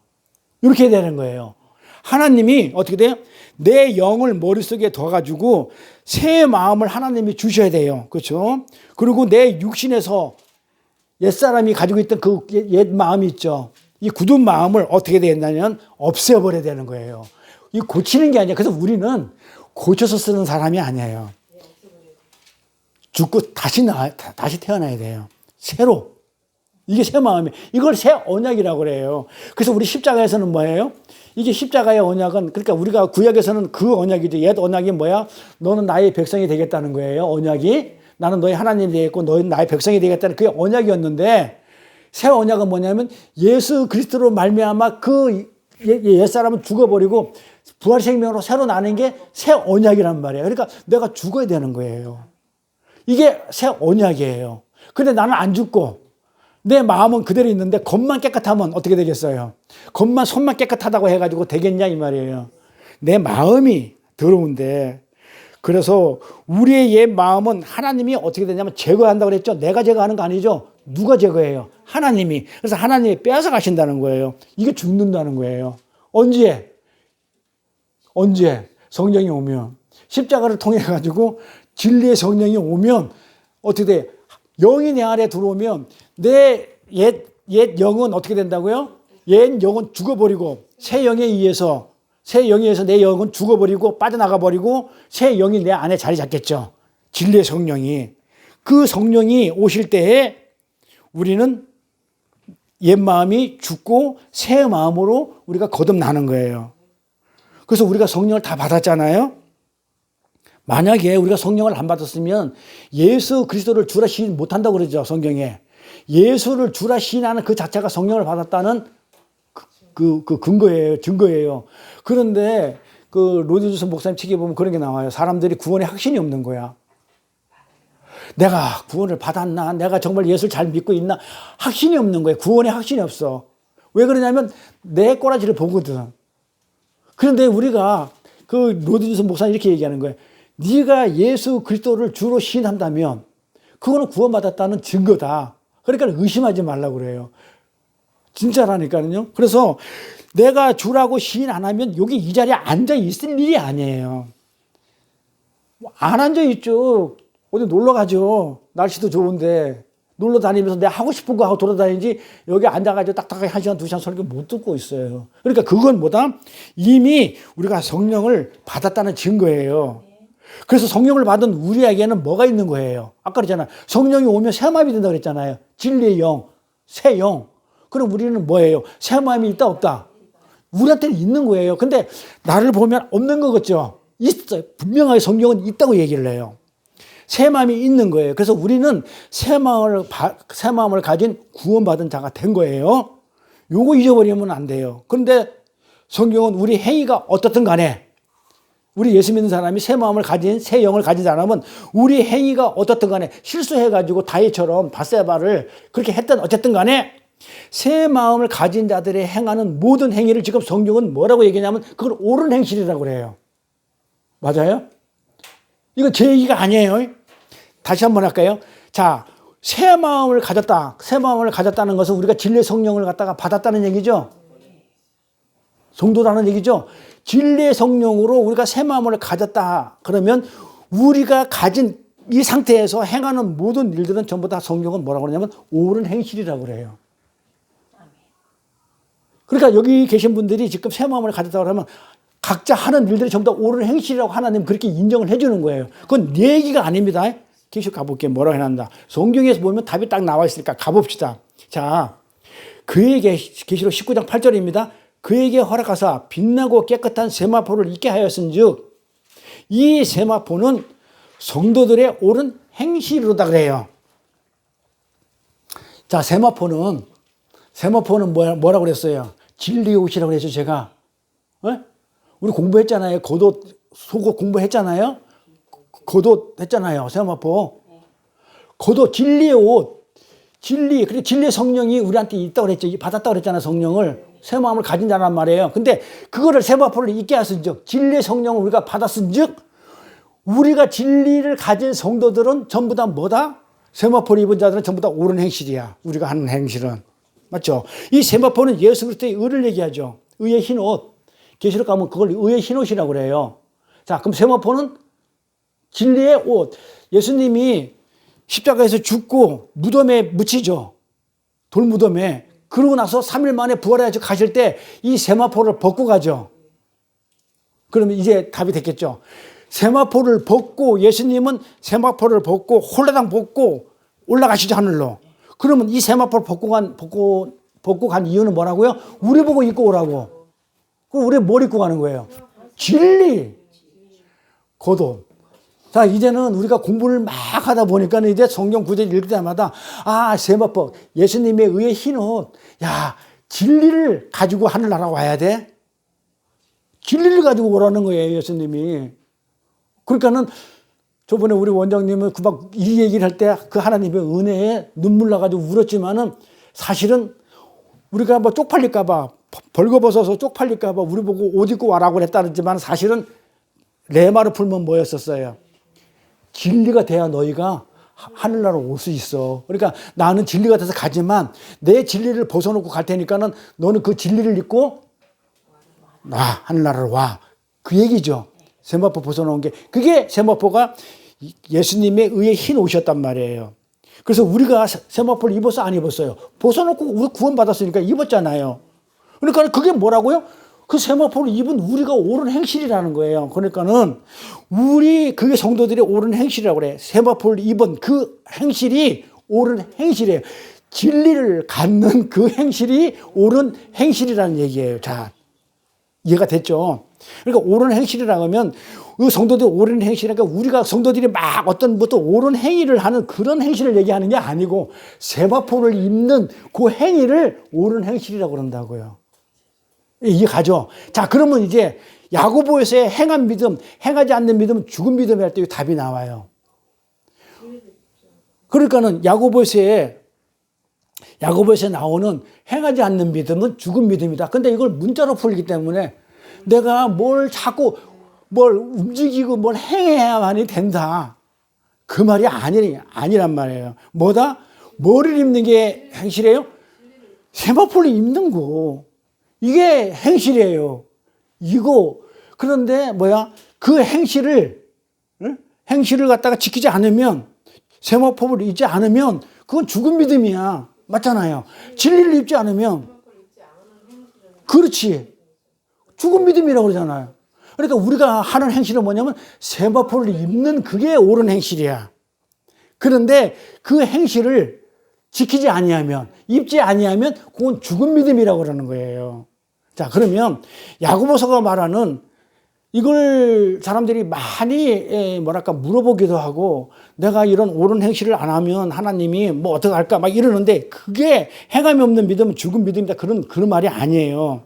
이렇게 되는 거예요. 하나님이 어떻게 돼요? 내 영을 머릿속에 둬가지고 새 마음을 하나님이 주셔야 돼요. 그렇죠? 그리고 내 육신에서 옛사람이 가지고 있던 그 옛 마음이 있죠. 이 굳은 마음을 어떻게 된다면 없애버려야 되는 거예요. 이 고치는 게 아니야. 그래서 우리는 고쳐서 쓰는 사람이 아니에요. 죽고 다시 태어나야 돼요. 새로. 이게 새 마음이에요. 이걸 새 언약이라고 그래요. 그래서 우리 십자가에서는 뭐예요? 이게 십자가의 언약은 그러니까 우리가 구약에서는 그 언약이죠. 옛 언약이 뭐야? 너는 나의 백성이 되겠다는 거예요. 언약이. 나는 너의 하나님이 되겠고 너는 나의 백성이 되겠다는 그게 언약이었는데 새 언약은 뭐냐면 예수 그리스도로 말미암아 그 옛사람은 죽어버리고 부활 생명으로 새로 나는 게 새 언약이란 말이에요. 그러니까 내가 죽어야 되는 거예요. 이게 새 언약이에요. 근데 나는 안 죽고 내 마음은 그대로 있는데 겉만 깨끗하면 어떻게 되겠어요? 겉만 손만 깨끗하다고 해가지고 되겠냐 이 말이에요. 내 마음이 더러운데, 그래서 우리의 옛 마음은 하나님이 어떻게 되냐면 제거한다고 그랬죠. 내가 제거하는 거 아니죠. 누가 제거해요? 하나님이. 그래서 하나님이 빼앗아 가신다는 거예요. 이게 죽는다는 거예요. 언제? 성령이 오면. 십자가를 통해 가지고 진리의 성령이 오면 어떻게 돼? 영이 내 안에 들어오면 내 옛 영은 어떻게 된다고요? 옛 영은 죽어버리고 새 영에 의해서 내 영은 죽어버리고 빠져나가 버리고 새 영이 내 안에 자리 잡겠죠. 진리의 성령이. 그 성령이 오실 때에 우리는 옛 마음이 죽고 새 마음으로 우리가 거듭나는 거예요. 그래서 우리가 성령을 다 받았잖아요. 만약에 우리가 성령을 안 받았으면 예수 그리스도를 주라 시인 못한다고 그러죠. 성경에. 예수를 주라 시인하는 그 자체가 성령을 받았다는 그 증거예요. 그런데 그 로디주스 목사님 책에 보면 그런 게 나와요. 사람들이 구원에 확신이 없는 거야. 내가 구원을 받았나? 내가 정말 예수를 잘 믿고 있나? 확신이 없는 거예요. 구원에 확신이 없어. 왜 그러냐면 내 꼬라지를 보거든. 그런데 우리가 그 로디주스 목사님 이렇게 얘기하는 거예요. 네가 예수 그리스도를 주로 시인한다면 그거는 구원받았다는 증거다. 그러니까 의심하지 말라고 그래요. 진짜라니까요. 그래서 내가 주라고 시인 안 하면 여기 이 자리에 앉아 있을 일이 아니에요. 안 앉아 있죠. 어디 놀러 가죠. 날씨도 좋은데 놀러 다니면서 내가 하고 싶은 거 하고 돌아다니지 여기 앉아가지고 딱딱하게 1시간 2시간 설교 못 듣고 있어요. 그러니까 그건 뭐다? 이미 우리가 성령을 받았다는 증거예요. 그래서 성령을 받은 우리에게는 뭐가 있는 거예요? 아까 그랬잖아요. 성령이 오면 새 마음이 된다고 그랬잖아요. 진리의 영, 새 영. 그럼 우리는 뭐예요? 새 마음이 있다 없다? 우리한테는 있는 거예요. 근데 나를 보면 없는 거겠죠? 있어요. 분명하게 성령은 있다고 얘기를 해요. 새 마음이 있는 거예요. 그래서 우리는 새 마음을 가진 구원받은 자가 된 거예요. 요거 잊어버리면 안 돼요. 그런데 성경은 우리 행위가 어떻든 간에 우리 예수 믿는 사람이 새 마음을 가진 새 영을 가진 사람은 우리 행위가 어떻든 간에 실수해가지고 다윗처럼 밧세바를 그렇게 했든 어쨌든 간에 새 마음을 가진 자들의 행하는 모든 행위를 지금 성경은 뭐라고 얘기하냐면 그걸 옳은 행실이라고 그래요. 맞아요? 이거 제 얘기가 아니에요. 다시 한번 할까요? 자, 새 마음을 가졌다. 새 마음을 가졌다는 것은 우리가 진리의 성령을 갖다가 받았다는 얘기죠. 성도라는 얘기죠. 진리의 성령으로 우리가 새 마음을 가졌다. 그러면 우리가 가진 이 상태에서 행하는 모든 일들은 전부 다 성경은 뭐라고 그러냐면 옳은 행실이라고 그래요. 그러니까 여기 계신 분들이 지금 새 마음을 가졌다고 하면 각자 하는 일들이 전부 다 옳은 행실이라고 하나님 그렇게 인정을 해주는 거예요. 그건 내 얘기가 아닙니다. 계속 가볼게요. 뭐라고 해놨나. 성경에서 보면 답이 딱 나와 있으니까 가봅시다. 자, 그에게 계시록 19장 8절입니다. 그에게 허락하사 빛나고 깨끗한 세마포를 있게 하였은즉 이 세마포는 성도들의 옳은 행실이로다 그래요. 자, 세마포는 뭐라고 그랬어요? 진리의 옷이라고 그랬죠, 제가. 우리 공부했잖아요. 겉옷, 속옷 공부했잖아요. 겉옷 했잖아요. 세마포. 겉옷, 진리의 옷. 그리고 진리의 성령이 우리한테 있다고 그랬죠. 받았다고 그랬잖아요, 성령을. 새 마음을 가진 자란 말이에요. 근데 그거를 세마포를 있게 하신즉 진리의 성령을 우리가 받았은즉 우리가 진리를 가진 성도들은 전부 다 뭐다? 세마포를 입은 자들은 전부 다 옳은 행실이야. 우리가 하는 행실은. 맞죠? 이 세마포는 예수 그리스도의 의를 얘기하죠. 의의 흰 옷. 계시록 가면 그걸 의의 흰 옷이라고 그래요. 자, 그럼 세마포는 진리의 옷. 예수님이 십자가에서 죽고 무덤에 묻히죠. 돌무덤에. 그러고 나서 3일 만에 부활해서 가실 때 이 세마포를 벗고 가죠. 그러면 이제 답이 됐겠죠. 세마포를 벗고 예수님은 세마포를 벗고 홀라당 벗고 올라가시죠, 하늘로. 그러면 이 세마포를 벗고 간 이유는 뭐라고요? 우리 보고 입고 오라고. 그럼 우리 뭘 입고 가는 거예요? 진리. 겉옷. 자, 이제는 우리가 공부를 막 하다 보니까 이제 성경 구절 읽을 때마다 세마포, 예수님의 의의 흰 옷. 야, 진리를 가지고 하늘나라 와야 돼? 진리를 가지고 오라는 거예요, 예수님이. 그러니까는 저번에 우리 원장님은 이 얘기를 할 때 그 하나님의 은혜에 눈물 나가지고 울었지만은 사실은 우리가 뭐 쪽팔릴까봐, 벌거벗어서 쪽팔릴까봐 우리 보고 옷 입고 와라고 그랬다지만 사실은 내 말을 풀면 뭐였었어요? 진리가 돼야 너희가 하늘나라 올 수 있어. 그러니까 나는 진리가 돼서 가지만 내 진리를 벗어놓고 갈 테니까는 너는 그 진리를 입고 나 하늘나라로 와. 그 얘기죠. 세마포 벗어놓은 게. 그게 세마포가 예수님의 의의 흰 옷이었단 말이에요. 그래서 우리가 세마포를 입었어 안 입었어요? 벗어놓고 우리 구원받았으니까 입었잖아요. 그러니까 그게 뭐라고요? 그 세마포를 입은 우리가 옳은 행실이라는 거예요. 그러니까는 그게 성도들이 옳은 행실이라고 그래. 세마포를 입은 그 행실이 옳은 행실이에요. 진리를 갖는 그 행실이 옳은 행실이라는 얘기예요. 자, 이해가 됐죠? 그러니까 옳은 행실이라고 하면 그 성도들 옳은 행실이니까 우리가 성도들이 막 어떤 또 옳은 행위를 하는 그런 행실을 얘기하는 게 아니고 세마포를 입는 그 행위를 옳은 행실이라고 그런다고요. 이해가죠? 자, 그러면 이제 야고보에서의 행한 믿음, 행하지 않는 믿음은 죽은 믿음이 할 때 답이 나와요. 그러니까는 야고보에서 나오는 행하지 않는 믿음은 죽은 믿음이다. 근데 이걸 문자로 풀기 때문에 내가 뭘 움직이고 뭘 행해야만이 된다. 그 말이 아니란 말이에요. 뭐다? 뭐를 입는 게 행실이에요? 세마포를 입는 거. 이게 행실이에요. 그런데 그 행실을 갖다가 지키지 않으면, 세마포를 입지 않으면 그건 죽은 믿음이야. 맞잖아요. 진리를 입지 않으면, 그렇지. 죽은 믿음이라고 그러잖아요. 그러니까 우리가 하는 행실은 뭐냐면 세마포를 입는 그게 옳은 행실이야. 그런데 그 행실을 지키지 아니하면, 입지 아니하면 그건 죽은 믿음이라고 그러는 거예요. 자, 그러면 야고보서가 말하는 이걸 사람들이 많이 물어보기도 하고 내가 이런 옳은 행실을 안 하면 하나님이 뭐 어떻게 할까 막 이러는데 그게 행함이 없는 믿음은 죽은 믿음이다. 그런 말이 아니에요.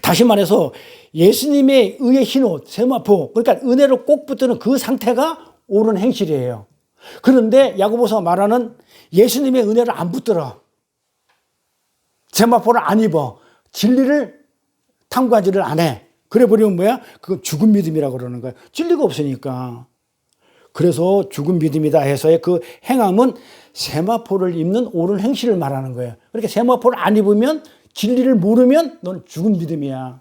다시 말해서 예수님의 의의 흰옷, 세마포, 그러니까 은혜로 꼭 붙드는 그 상태가 옳은 행실이에요. 그런데 야고보서가 말하는 예수님의 은혜를 안 붙들어. 세마포를 안 입어. 진리를 탐구하지를 안 해. 그래 버리면 뭐야? 그건 죽은 믿음이라고 그러는 거야. 진리가 없으니까. 그래서 죽은 믿음이다 해서의 그 행함은 세마포를 입는 옳은 행실을 말하는 거예요. 그러니까 세마포를 안 입으면 진리를 모르면 넌 죽은 믿음이야.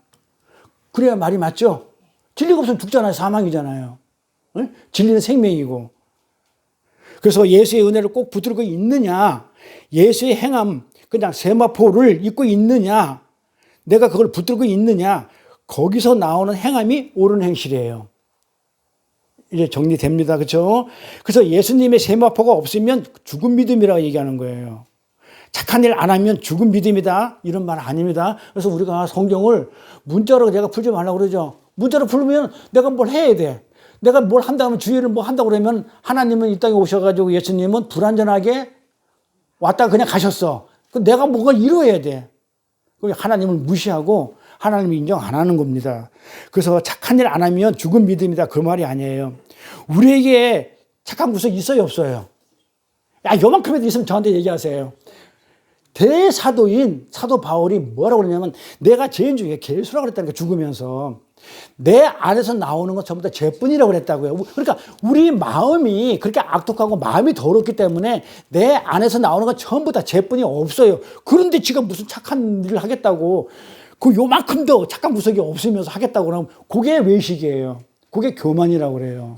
그래야 말이 맞죠? 진리가 없으면 죽잖아요. 사망이잖아요. 응? 진리는 생명이고. 그래서 예수의 은혜를 꼭 붙들고 있느냐, 예수의 행함, 그냥 세마포를 입고 있느냐, 내가 그걸 붙들고 있느냐, 거기서 나오는 행함이 옳은 행실이에요. 이제 정리됩니다. 그렇죠? 그래서 예수님의 세마포가 없으면 죽은 믿음이라고 얘기하는 거예요. 착한 일 안 하면 죽은 믿음이다. 이런 말 아닙니다. 그래서 우리가 성경을 문자로 제가 풀지 말라고 그러죠. 문자로 풀면 내가 뭘 해야 돼. 내가 뭘 한다면 주의를 뭐 한다고 그러면 하나님은 이 땅에 오셔가지고 예수님은 불완전하게 왔다가 그냥 가셨어. 내가 뭔가 이루어야 돼. 하나님을 무시하고 하나님을 인정 안 하는 겁니다. 그래서 착한 일 안 하면 죽은 믿음이다. 그 말이 아니에요. 우리에게 착한 구석이 있어요, 없어요? 야, 요만큼이라도 있으면 저한테 얘기하세요. 대사도인 사도 바울이 뭐라고 그러냐면 내가 죄인 중에 괴수라고 그랬다니까. 죽으면서 내 안에서 나오는 건 전부 다 죄뿐이라고 그랬다고요. 그러니까 우리 마음이 그렇게 악독하고 마음이 더럽기 때문에 내 안에서 나오는 건 전부 다 죄뿐이 없어요. 그런데 지가 무슨 착한 일을 하겠다고 그 요만큼 더 착한 구석이 없으면서 하겠다고 그러면 그게 외식이에요. 그게 교만이라고 그래요.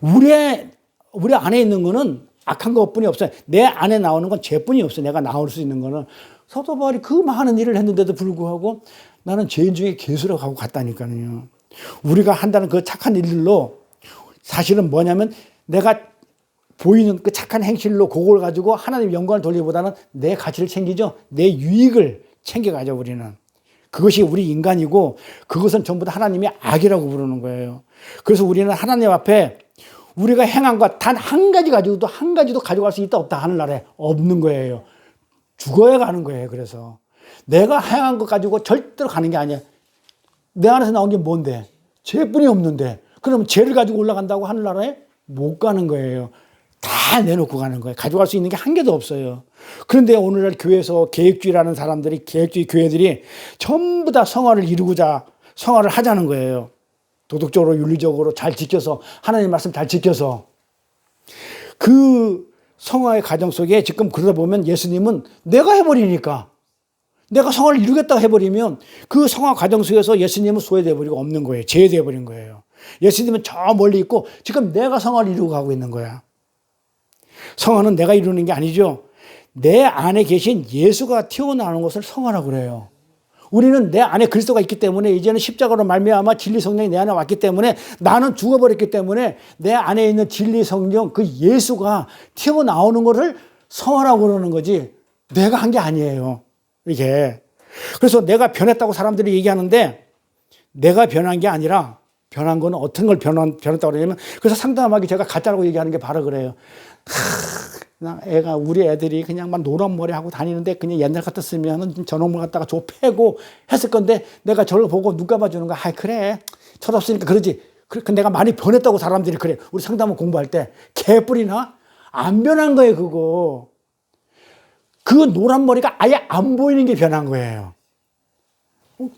우리 안에 있는 거는 악한 것뿐이 없어요. 내 안에 나오는 건 죄뿐이 없어요. 내가 나올 수 있는 거는. 사도 바울이 그 많은 일을 했는데도 불구하고 나는 죄인 중에 괴수라고 하고 갔다니까요. 우리가 한다는 그 착한 일들로 사실은 뭐냐면 내가 보이는 그 착한 행실로 그걸 가지고 하나님 영광을 돌리기보다는 내 가치를 챙기죠. 내 유익을 챙겨가죠, 우리는. 그것이 우리 인간이고 그것은 전부 다 하나님의 악이라고 부르는 거예요. 그래서 우리는 하나님 앞에 우리가 행한 것 단 한 가지 가지고도 한 가지도 가져갈 수 있다 없다 하늘나라에 없는 거예요. 죽어야 가는 거예요. 그래서 내가 행한 것 가지고 절대로 가는 게 아니야. 내 안에서 나온 게 뭔데? 죄뿐이 없는데. 그럼 죄를 가지고 올라간다고 하늘나라에 못 가는 거예요. 다 내놓고 가는 거예요. 가져갈 수 있는 게 한 개도 없어요. 그런데 오늘날 교회에서 계획주의라는 사람들이, 계획주의 교회들이 전부 다 성화를 이루고자 성화를 하자는 거예요. 도덕적으로 윤리적으로 잘 지켜서, 하나님 말씀 잘 지켜서. 그 성화의 과정 속에 지금 그러다 보면 예수님은 내가 해버리니까, 내가 성화를 이루겠다고 해버리면 그 성화 과정 속에서 예수님은 소외되어 버리고 없는 거예요. 제외되어 버린 거예요. 예수님은 저 멀리 있고 지금 내가 성화를 이루고 가고 있는 거야. 성화는 내가 이루는 게 아니죠. 내 안에 계신 예수가 튀어나오는 것을 성화라고 그래요. 우리는 내 안에 그리스도가 있기 때문에 이제는 십자가로 말미암아 진리 성령이 내 안에 왔기 때문에 나는 죽어버렸기 때문에 내 안에 있는 진리 성령 그 예수가 튀어나오는 것을 성화라고 그러는 거지 내가 한 게 아니에요. 이게. 그래서 내가 변했다고 사람들이 얘기하는데 내가 변한 게 아니라 변한 거는 어떤 걸 변했다고 그러냐면 그래서 상담하기 제가 가짜라고 얘기하는 게 바로 그래요. 그냥 우리 애들이 그냥 막 노란 머리 하고 다니는데 그냥 옛날 같았으면 저놈을 갖다가 줘 패고 했을 건데 내가 저를 보고 눈 감아주는 거야. 아이, 그래. 철없으니까 그러지. 근데 내가 많이 변했다고 사람들이 그래. 우리 상담원 공부할 때 개뿔이나 안 변한 거예요, 그거. 그 노란 머리가 아예 안 보이는 게 변한 거예요.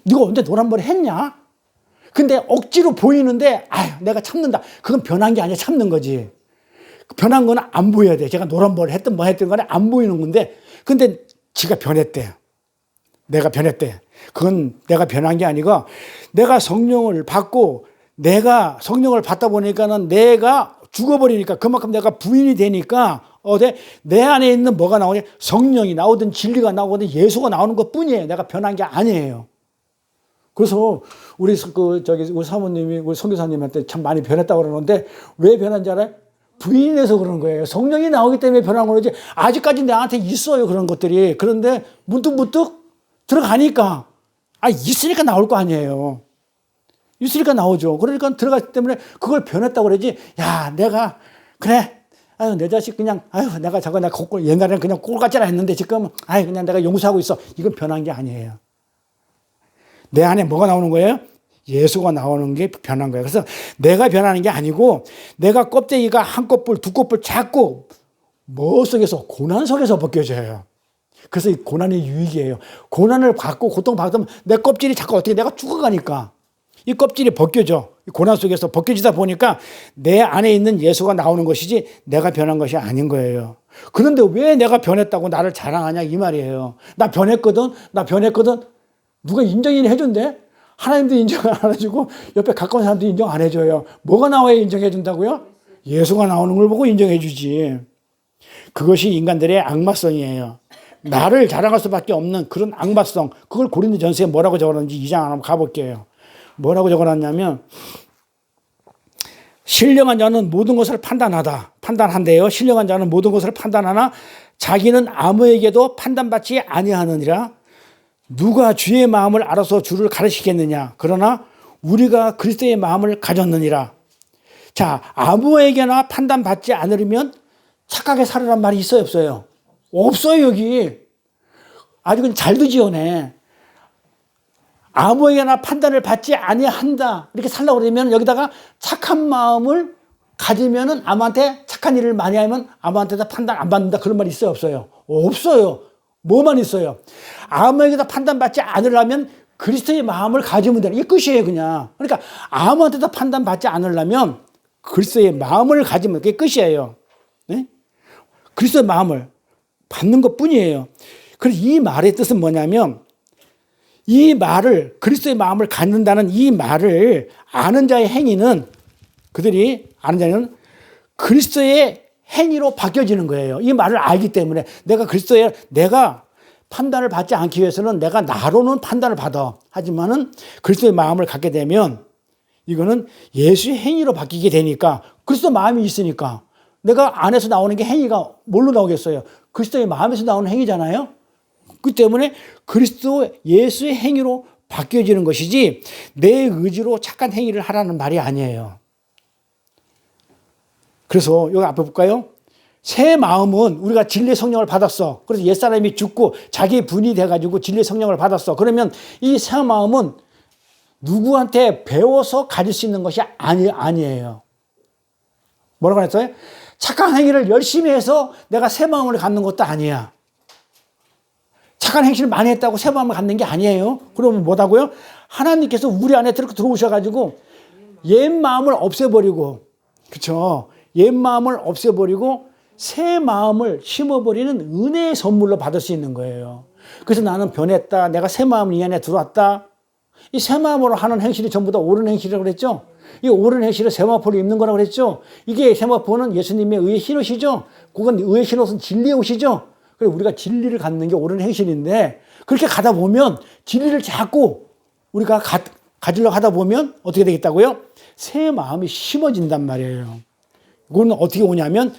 네가 언제 노란 머리 했냐? 근데 억지로 보이는데 아유, 내가 참는다. 그건 변한 게 아니라 참는 거지. 변한 거는 안 보여야 돼. 제가 노란 머리 했든 뭐 했든 간에 안 보이는 건데 근데 지가 변했대. 내가 변했대. 그건 내가 변한 게 아니고 내가 성령을 받고 내가 성령을 받다 보니까는 내가 죽어버리니까 그만큼 내가 부인이 되니까 내 안에 있는 뭐가 나오냐? 성령이 나오든 진리가 나오든 예수가 나오는 것 뿐이에요. 내가 변한 게 아니에요. 그래서 우리 사모님이 우리 선교사님한테 참 많이 변했다고 그러는데 왜 변한지 알아요? 부인해서 그런 거예요. 성령이 나오기 때문에 변한 거지. 아직까지 나한테 있어요, 그런 것들이. 그런데 문득문득 들어가니까 있으니까 나올 거 아니에요. 있으니까 나오죠. 그러니까 들어갔기 때문에 그걸 변했다고 그러지. 야, 내가 그래. 아유, 내 자식 그냥 내가 옛날에는 그냥 꼴같지라 했는데 지금 그냥 내가 용서하고 있어. 이건 변한 게 아니에요. 내 안에 뭐가 나오는 거예요? 예수가 나오는 게 변한 거예요. 그래서 내가 변하는 게 아니고 내가 껍데기가 한 껍불, 두 껍불 자꾸 뭐 속에서 고난 속에서 벗겨져요. 그래서 이 고난이 유익이에요. 고난을 받고 고통받으면 내 껍질이 자꾸 어떻게 내가 죽어가니까 이 껍질이 벗겨져. 이 고난 속에서 벗겨지다 보니까 내 안에 있는 예수가 나오는 것이지 내가 변한 것이 아닌 거예요. 그런데 왜 내가 변했다고 나를 자랑하냐 이 말이에요. 나 변했거든. 누가 인정이나 해준대? 하나님도 인정 안 해주고 옆에 가까운 사람도 인정 안 해줘요. 뭐가 나와야 인정해 준다고요? 예수가 나오는 걸 보고 인정해 주지. 그것이 인간들의 악마성이에요. 나를 자랑할 수밖에 없는 그런 악마성. 그걸 고린도전서에 뭐라고 적어놨는지 2장 한번 가볼게요. 뭐라고 적어놨냐면 신령한 자는 모든 것을 판단한대요. 신령한 자는 모든 것을 판단하나 자기는 아무에게도 판단받지 아니하느니라. 누가 주의 마음을 알아서 주를 가르치겠느냐. 그러나 우리가 그리스도의 마음을 가졌느니라. 자, 아무에게나 판단받지 않으려면 착하게 살으란 말이 있어요, 없어요? 없어요, 여기. 아직은 잘도 지어내. 아무에게나 판단을 받지 아니한다. 이렇게 살라고 그러면 여기다가 착한 마음을 가지면은 아무한테 착한 일을 많이 하면 아무한테도 판단 안 받는다. 그런 말이 있어요, 없어요? 없어요. 뭐만 있어요? 아무에게도 판단받지 않으려면 그리스도의 마음을 가지면 되는 이게 끝이에요, 그냥. 그러니까 아무한테도 판단받지 않으려면 그리스도의 마음을 가지면 그게 끝이에요. 네? 그리스도의 마음을 받는 것 뿐이에요. 그래서 이 말의 뜻은 뭐냐면 이 말을 그리스도의 마음을 갖는다는 이 말을 아는 자의 행위는 그들이 아는 자는 그리스도의 행위로 바뀌어지는 거예요. 이 말을 알기 때문에 내가 판단을 받지 않기 위해서는 내가 나로는 판단을 받아. 하지만은 그리스도의 마음을 갖게 되면 이거는 예수의 행위로 바뀌게 되니까 그리스도 마음이 있으니까 내가 안에서 나오는 게 행위가 뭘로 나오겠어요? 그리스도의 마음에서 나오는 행위잖아요. 그 때문에 그리스도 예수의 행위로 바뀌어지는 것이지 내 의지로 착한 행위를 하라는 말이 아니에요. 그래서 여기 앞에 볼까요? 새 마음은 우리가 진리의 성령을 받았어. 그래서 옛사람이 죽고 자기 분이 돼가지고 진리의 성령을 받았어. 그러면 이 새 마음은 누구한테 배워서 가질 수 있는 것이 아니에요. 뭐라고 했어요? 착한 행위를 열심히 해서 내가 새 마음을 갖는 것도 아니야. 착한 행실을 많이 했다고 새 마음을 갖는 게 아니에요. 그러면 뭐다고요? 하나님께서 우리 안에 들어오셔가지고 옛 마음을 없애버리고, 그쵸? 옛 마음을 없애버리고 새 마음을 심어버리는 은혜의 선물로 받을 수 있는 거예요. 그래서 나는 변했다. 내가 새 마음을 이 안에 들어왔다. 이 새 마음으로 하는 행실이 전부 다 옳은 행실이라고 그랬죠? 이 옳은 행실을 세마포를 입는 거라고 그랬죠? 이게 세마포는 예수님의 의의 흰옷이죠? 그건 의의 흰옷은 진리의 옷이죠? 그래서 우리가 진리를 갖는 게 옳은 행실인데, 그렇게 가다 보면 진리를 자꾸 우리가 가지려고 하다 보면 어떻게 되겠다고요? 새 마음이 심어진단 말이에요. 이거는 어떻게 오냐면,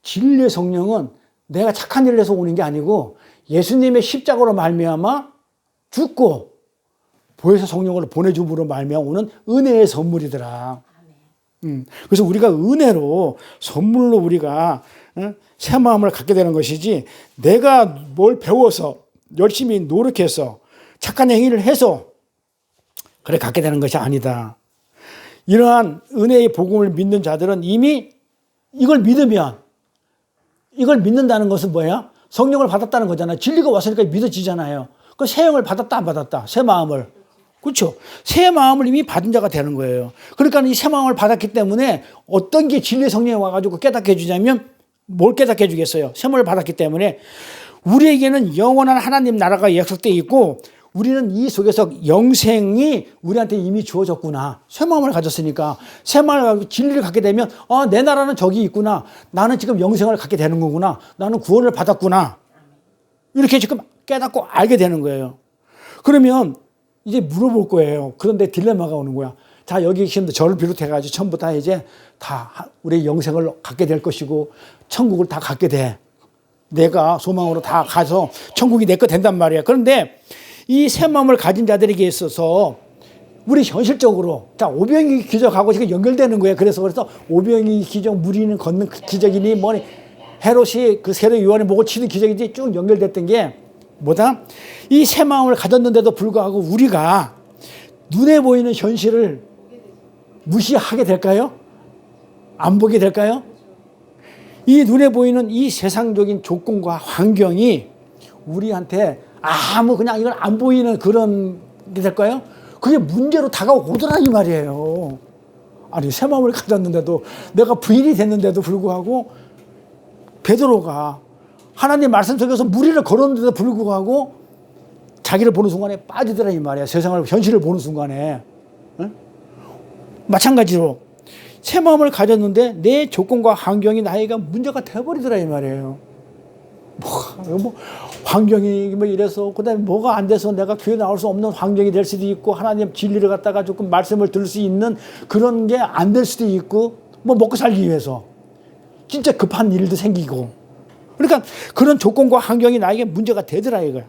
진리의 성령은 내가 착한 일을 해서 오는 게 아니고 예수님의 십자가로 말미암아 죽고 보혜사 성령을 보내줌으로 말미암아 오는 은혜의 선물이더라. 그래서 우리가 은혜로 선물로 우리가 새 마음을 갖게 되는 것이지, 내가 뭘 배워서 열심히 노력해서 착한 행위를 해서 그래 갖게 되는 것이 아니다. 이러한 은혜의 복음을 믿는 자들은 이미 이걸 믿으면, 이걸 믿는다는 것은 뭐야? 성령을 받았다는 거잖아요. 진리가 왔으니까 믿어지잖아요. 그 새 영을 받았다 안 받았다? 새 마음을. 그렇죠? 새 마음을 이미 받은 자가 되는 거예요. 그러니까 이 새 마음을 받았기 때문에 어떤 게 진리의 성령이 와가지고 깨닫게 해주냐면, 뭘 깨닫게 해주겠어요? 새 마음을 받았기 때문에 우리에게는 영원한 하나님 나라가 약속되어 있고, 우리는 이 속에서 영생이 우리한테 이미 주어졌구나. 새 마음을 가졌으니까. 새 마음을 가지고 진리를 갖게 되면, 내 나라는 저기 있구나. 나는 지금 영생을 갖게 되는 거구나. 나는 구원을 받았구나. 이렇게 지금 깨닫고 알게 되는 거예요. 그러면 이제 물어볼 거예요. 그런데 딜레마가 오는 거야. 자, 여기 계신 분들, 저를 비롯해가지고 전부 다 이제 다 우리 영생을 갖게 될 것이고 천국을 다 갖게 돼. 내가 소망으로 다 가서 천국이 내 거 된단 말이야. 그런데 이 새 마음을 가진 자들에게 있어서 우리 현실적으로, 자, 오병이 기적하고 지금 연결되는 거예요. 그래서 오병이 기적, 무리는 걷는 기적이니 뭐니, 헤롯이 그 세례 요한의 목을 치는 기적이지, 쭉 연결됐던 게 뭐다? 이 새 마음을 가졌는데도 불구하고 우리가 눈에 보이는 현실을 무시하게 될까요? 안 보게 될까요? 이 눈에 보이는 이 세상적인 조건과 환경이 우리한테 그냥 이건 안 보이는 그런 게 될까요? 그게 문제로 다가오더라 이 말이에요. 아니, 새 마음을 가졌는데도, 내가 부인이 됐는데도 불구하고 베드로가 하나님 말씀 속에서 무리를 걸었는데도 불구하고 자기를 보는 순간에 빠지더라 이 말이야. 세상을, 현실을 보는 순간에. 응? 마찬가지로 새 마음을 가졌는데 내 조건과 환경이 나에게 문제가 돼버리더라 이 말이에요. 환경이 뭐 이래서, 그 다음에 뭐가 안 돼서 내가 교회 나올 수 없는 환경이 될 수도 있고, 하나님 진리를 갖다가 조금 말씀을 들을 수 있는 그런 게 안 될 수도 있고, 뭐 먹고 살기 위해서 진짜 급한 일도 생기고, 그러니까 그런 조건과 환경이 나에게 문제가 되더라 이거야.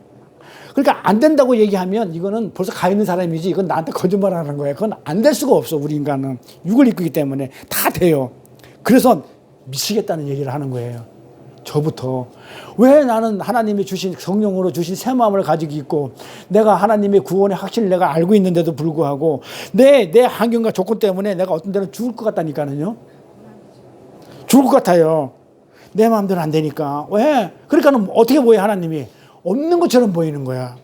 그러니까 안 된다고 얘기하면 이거는 벌써 가 있는 사람이지, 이건 나한테 거짓말하는 거야. 그건 안 될 수가 없어. 우리 인간은 육을 입기 때문에 다 돼요. 그래서 미치겠다는 얘기를 하는 거예요. 저부터 왜 나는 하나님이 주신 성령으로 주신 새 마음을 가지고 있고, 내가 하나님의 구원의 확신을 내가 알고 있는데도 불구하고 내 환경과 조건 때문에 내가 어떤 데는 죽을 것 같다니까는요. 죽을 것 같아요. 내 마음대로 안 되니까. 왜? 그러니까 어떻게 보여? 하나님이 없는 것처럼 보이는 거야.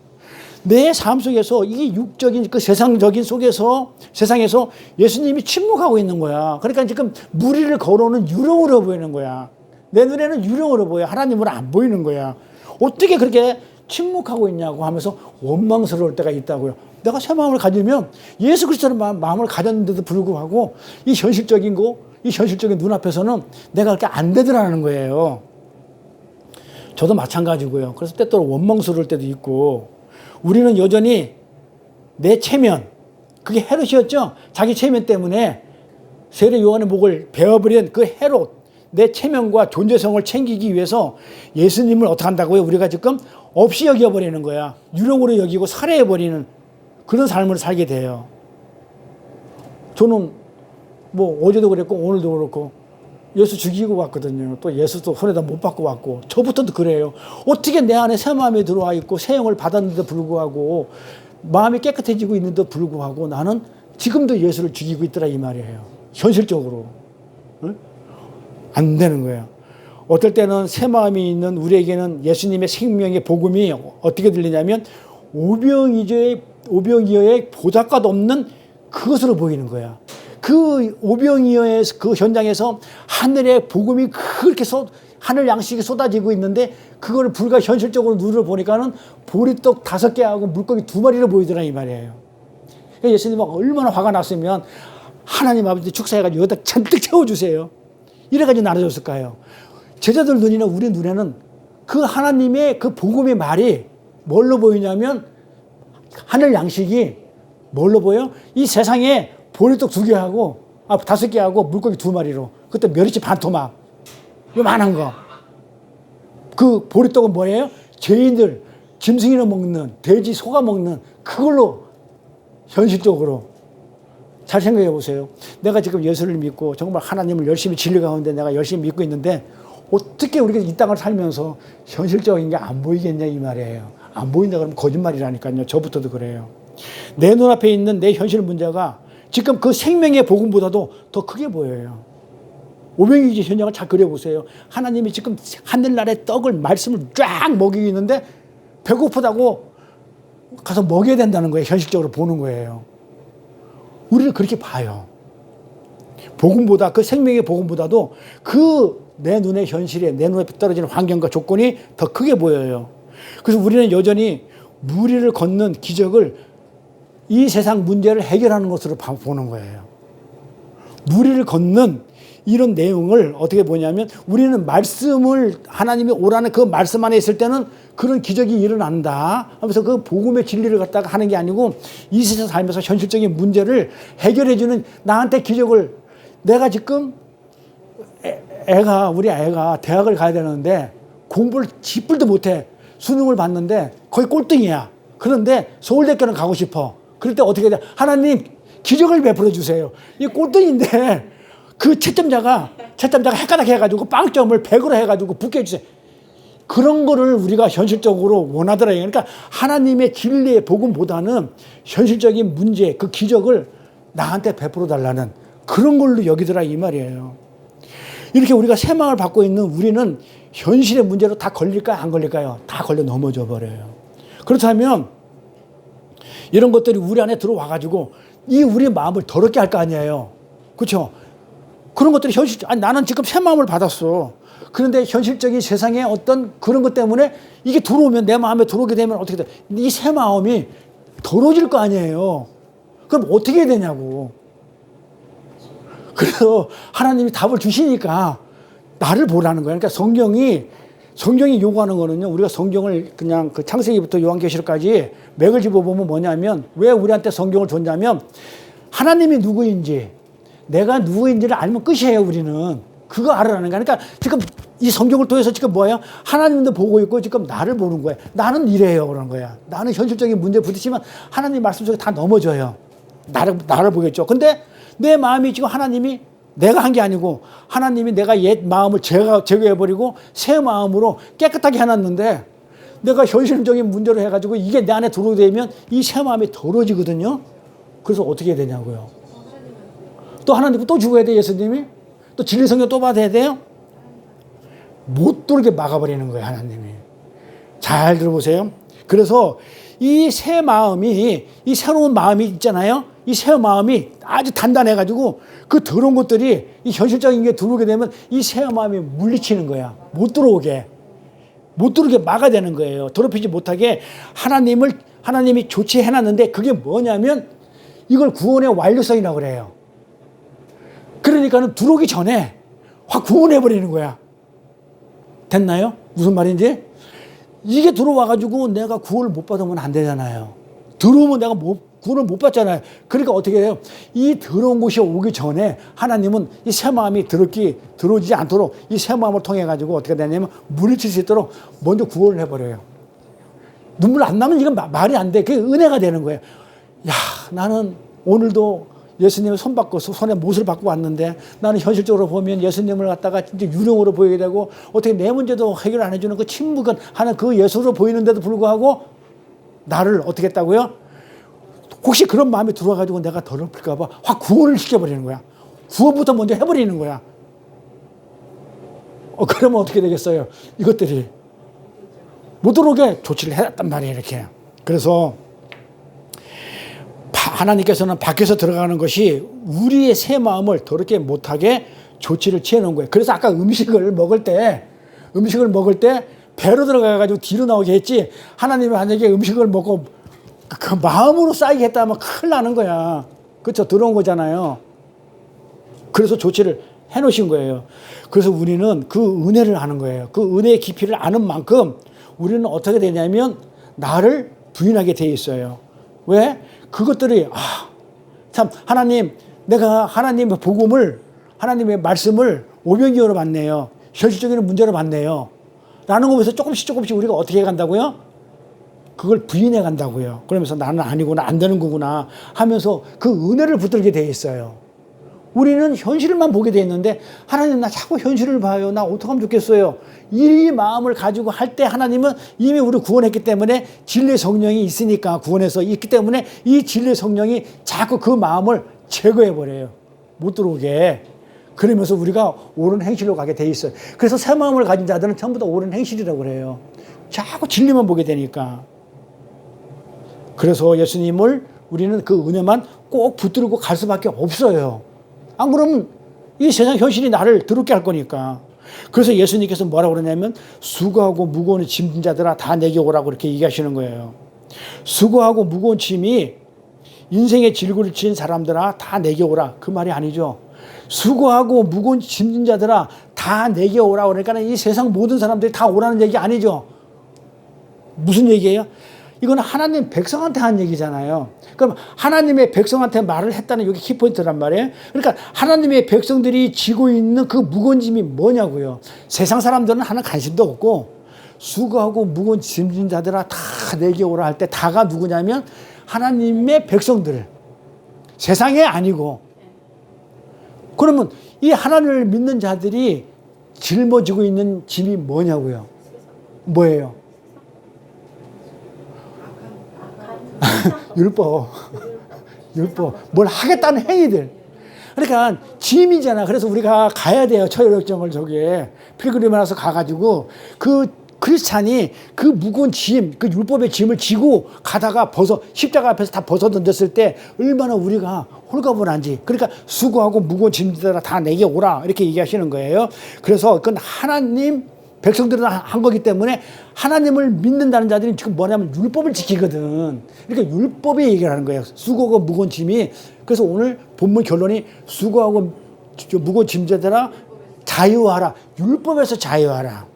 내 삶 속에서 이 육적인 그 세상적인 속에서, 세상에서 예수님이 침묵하고 있는 거야. 그러니까 지금 무리를 걸어오는 유령으로 보이는 거야. 내 눈에는 유령으로 보여. 하나님으로 안 보이는 거야. 어떻게 그렇게 침묵하고 있냐고 하면서 원망스러울 때가 있다고요. 내가 새 마음을 가지면, 예수 그리스도의 마음을 가졌는데도 불구하고 이 현실적인 거, 이 현실적인 눈앞에서는 내가 그렇게 안 되더라는 거예요. 저도 마찬가지고요. 그래서 때때로 원망스러울 때도 있고, 우리는 여전히 내 체면, 그게 헤롯이었죠. 자기 체면 때문에 세례 요한의 목을 베어버린 그 헤롯, 내 체면과 존재성을 챙기기 위해서 예수님을 어떻게 한다고요? 우리가 지금 없이 여겨버리는 거야. 유령으로 여기고 살해해버리는 그런 삶을 살게 돼요. 저는 뭐 어제도 그랬고 오늘도 그렇고 예수 죽이고 왔거든요. 또 예수도 손에다 못 받고 왔고, 저부터도 그래요. 어떻게 내 안에 새 마음이 들어와 있고 새 영을 받았는데도 불구하고, 마음이 깨끗해지고 있는데도 불구하고 나는 지금도 예수를 죽이고 있더라 이 말이에요. 현실적으로. 응? 안 되는 거예요. 어떨 때는 새 마음이 있는 우리에게는 예수님의 생명의 복음이 어떻게 들리냐면 오병이어의 보잘것 없는 그것으로 보이는 거야. 그 오병이어의 그 현장에서 하늘의 복음이 그렇게 하늘 양식이 쏟아지고 있는데 그걸 불과 현실적으로 눈으로 보니까는 보리떡 5개하고 물고기 2마리로 보이더라 이 말이에요. 예수님은 얼마나 화가 났으면 하나님 아버지 축사해가지고 여기다 잔뜩 채워주세요. 이래가지고 나눠줬을까요? 제자들 눈이나 우리 눈에는 그 하나님의 그 복음의 말이 뭘로 보이냐면 하늘 양식이 뭘로 보여? 이 세상에 보리떡 2개하고 5개하고 물고기 2마리로 그때 멸치 반토막 요만한 거. 그 보리떡은 뭐예요? 죄인들 짐승이나 먹는 돼지 소가 먹는 그걸로 현실적으로 잘 생각해 보세요. 내가 지금 예수를 믿고 정말 하나님을 열심히 진리 가운데 내가 열심히 믿고 있는데 어떻게 우리가 이 땅을 살면서 현실적인 게 안 보이겠냐 이 말이에요. 안 보인다 그러면 거짓말이라니까요. 저부터도 그래요. 내 눈앞에 있는 내 현실 문제가 지금 그 생명의 복음보다도 더 크게 보여요. 오병이지 현장을 잘 그려보세요. 하나님이 지금 하늘나라의 떡을 말씀을 쫙 먹이고 있는데 배고프다고 가서 먹여야 된다는 거예요. 현실적으로 보는 거예요. 우리를 그렇게 봐요. 복음보다 그 생명의 복음보다도 그 내 눈의 현실에 내 눈에 떨어지는 환경과 조건이 더 크게 보여요. 그래서 우리는 여전히 무리를 걷는 기적을 이 세상 문제를 해결하는 것으로 보는 거예요. 무리를 걷는 이런 내용을 어떻게 보냐면 우리는 말씀을 하나님이 오라는 그 말씀 안에 있을 때는 그런 기적이 일어난다 하면서 그 복음의 진리를 갖다가 하는 게 아니고 이 세상 살면서 현실적인 문제를 해결해 주는 나한테 기적을 내가 지금 우리 애가 대학을 가야 되는데 공부를 지뿔도 못해. 수능을 봤는데 거의 꼴등이야. 그런데 서울대학교는 가고 싶어. 그럴 때 어떻게 돼? 하나님 기적을 베풀어 주세요. 이 꼴등인데 그 채점자가 헷가닥 해가지고 빵점을 100으로 해가지고 붙게 해주세요. 그런 거를 우리가 현실적으로 원하더라고요. 그러니까 하나님의 진리의 복음보다는 현실적인 문제, 그 기적을 나한테 베풀어 달라는 그런 걸로 여기더라 이 말이에요. 이렇게 우리가 새 마음을 받고 있는 우리는 현실의 문제로 다 걸릴까요? 안 걸릴까요? 다 걸려 넘어져 버려요. 그렇다면 이런 것들이 우리 안에 들어와가지고 이 우리의 마음을 더럽게 할 거 아니에요. 그렇죠? 그런 것들이 나는 지금 새 마음을 받았어. 그런데 현실적인 세상에 어떤 그런 것 때문에 이게 들어오면 내 마음에 들어오게 되면 어떻게 돼? 이 새 마음이 더러워질 거 아니에요. 그럼 어떻게 해야 되냐고. 그래서 하나님이 답을 주시니까 나를 보라는 거예요. 그러니까 성경이 요구하는 거는요. 우리가 성경을 그냥 그 창세기부터 요한계시록까지 맥을 집어보면 뭐냐면 왜 우리한테 성경을 줬냐면 하나님이 누구인지 내가 누구인지를 알면 끝이에요. 우리는 그거 알아라는 거야. 그러니까 지금 이 성경을 통해서 지금 뭐예요? 하나님도 보고 있고 지금 나를 보는 거예요. 나는 이래요. 그런 거야. 나는 현실적인 문제에 부딪히면 하나님 말씀 속에 다 넘어져요. 나를 보겠죠. 근데 내 마음이 지금 하나님이 내가 한 게 아니고 하나님이 내가 옛 마음을 제거해버리고 새 마음으로 깨끗하게 해놨는데 내가 현실적인 문제로 해가지고 이게 내 안에 들어오게 되면 이 새 마음이 더러워지거든요. 그래서 어떻게 해야 되냐고요. 또 하나님 또 죽어야 돼 예수님이? 또 진리 성경 또 받아야 돼요? 못 들게 막아버리는 거예요 하나님이. 잘 들어보세요. 그래서 이 새 마음이 이 새로운 마음이 있잖아요. 이 새 마음이 아주 단단해가지고 그 더러운 것들이 이 현실적인 게 들어오게 되면 이 새 마음이 물리치는 거야. 못 들어오게 막아야 되는 거예요. 더럽히지 못하게 하나님이 조치해놨는데 그게 뭐냐면 이걸 구원의 완료성이라고 그래요. 그러니까는 들어오기 전에 확 구원해버리는 거야. 됐나요? 무슨 말인지? 이게 들어와가지고 내가 구원을 못 받으면 안 되잖아요. 들어오면 내가 구원을 못 받잖아요. 그러니까 어떻게 해요? 이 더러운 것이 오기 전에 하나님은 이 새 마음이 들어오지 않도록 이 새 마음을 통해가지고 어떻게 되냐면 물리칠 수 있도록 먼저 구원을 해버려요. 눈물 안 나면 이건 말이 안 돼. 그게 은혜가 되는 거예요. 야, 나는 오늘도 예수님의 손에 못을 받고 왔는데 나는 현실적으로 보면 예수님을 갖다가 진짜 유령으로 보이게 되고 어떻게 내 문제도 해결 안 해주는 그 침묵은 하는 그 예수로 보이는데도 불구하고 나를 어떻게 했다고요? 혹시 그런 마음이 들어와가지고 내가 더럽힐까봐 확 구원을 시켜버리는 거야. 구원부터 먼저 해버리는 거야. 그러면 어떻게 되겠어요? 이것들이 못 들어오게 조치를 해놨단 말이에요, 이렇게. 그래서 하나님께서는 밖에서 들어가는 것이 우리의 새 마음을 더럽게 못하게 조치를 취해 놓은 거예요. 그래서 아까 음식을 먹을 때 배로 들어가가지고 뒤로 나오게 했지, 하나님이 만약에 음식을 먹고 그 마음으로 쌓이게 했다면 큰일 나는 거야. 그렇죠? 들어온 거잖아요. 그래서 조치를 해 놓으신 거예요. 그래서 우리는 그 은혜를 아는 거예요. 그 은혜의 깊이를 아는 만큼 우리는 어떻게 되냐면 나를 부인하게 돼 있어요. 왜? 그것들이 참 하나님, 내가 하나님의 복음을, 하나님의 말씀을 오병이어로 봤네요. 현실적인 문제로 봤네요. 라는 거 보면서 조금씩 우리가 어떻게 해간다고요? 그걸 부인해 간다고요. 그러면서 나는 아니구나, 안 되는 거구나 하면서 그 은혜를 붙들게 돼 있어요. 우리는 현실만 보게 돼 있는데, 하나님 나 자꾸 현실을 봐요. 나 어떡하면 좋겠어요. 이 마음을 가지고 할 때 하나님은 이미 우리 구원했기 때문에 진리의 성령이 있으니까, 구원해서 있기 때문에 이 진리의 성령이 자꾸 그 마음을 제거해 버려요. 못 들어오게. 그러면서 우리가 옳은 행실로 가게 돼 있어요. 그래서 새 마음을 가진 자들은 전부 다 옳은 행실이라고 그래요. 자꾸 진리만 보게 되니까. 그래서 예수님을 우리는 그 은혜만 꼭 붙들고 갈 수밖에 없어요. 안 그러면 이 세상 현실이 나를 더럽게 할 거니까. 그래서 예수님께서 뭐라고 그러냐면 수고하고 무거운 짐진 자들아 다 내게 오라고 이렇게 얘기하시는 거예요. 수고하고 무거운 짐이 인생의 질구를 진 사람들아 다 내게 오라. 그 말이 아니죠. 수고하고 무거운 짐진 자들아 다 내게 오라. 그러니까 이 세상 모든 사람들이 다 오라는 얘기 아니죠. 무슨 얘기예요? 이건 하나님 백성한테 한 얘기잖아요. 그럼 하나님의 백성한테 말을 했다는 여기 키포인트란 말이에요. 그러니까 하나님의 백성들이 지고 있는 그 무거운 짐이 뭐냐고요. 세상 사람들은 하나 관심도 없고, 수고하고 무거운 짐진 자들아 다 내게 오라 할 때 다가 누구냐면 하나님의 백성들, 세상이 아니고. 그러면 이 하나님을 믿는 자들이 짊어지고 있는 짐이 뭐냐고요. 뭐예요? 율법. 뭘 하겠다는 행위들. 그러니까 짐이잖아. 그래서 우리가 가야 돼요. 처혈역정을 저기에 필그림에 와서 가가지고 그 크리스찬이 그 무거운 짐, 그 율법의 짐을 지고 가다가 십자가 앞에서 다 벗어 던졌을 때 얼마나 우리가 홀가분한지. 그러니까 수고하고 무거운 짐들아 다 내게 오라 이렇게 얘기하시는 거예요. 그래서 그건 하나님 백성들은 한 거기 때문에 하나님을 믿는다는 자들이 지금 뭐냐면 율법을 지키거든. 그러니까 율법의 얘기를 하는 거예요. 수고하고 무거운 짐이. 그래서 오늘 본문 결론이 수고하고 무거운 짐자들아 자유하라. 율법에서 자유하라.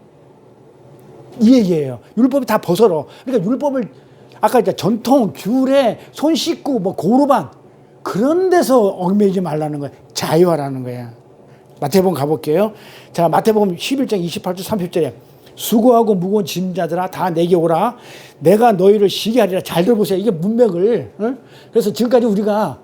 이 얘기예요. 율법이 다 벗어라. 그러니까 율법을 아까 이제 전통, 규례, 손 씻고 뭐 고르반 그런 데서 얽매이지 말라는 거예요. 자유하라는 거예요. 마태복음 가볼게요. 자, 마태복음 11장 28절 30절에 수고하고 무거운 짐자들아 다 내게 오라. 내가 너희를 쉬게 하리라. 잘 들어보세요. 이게 문맥을. 그래서 지금까지 우리가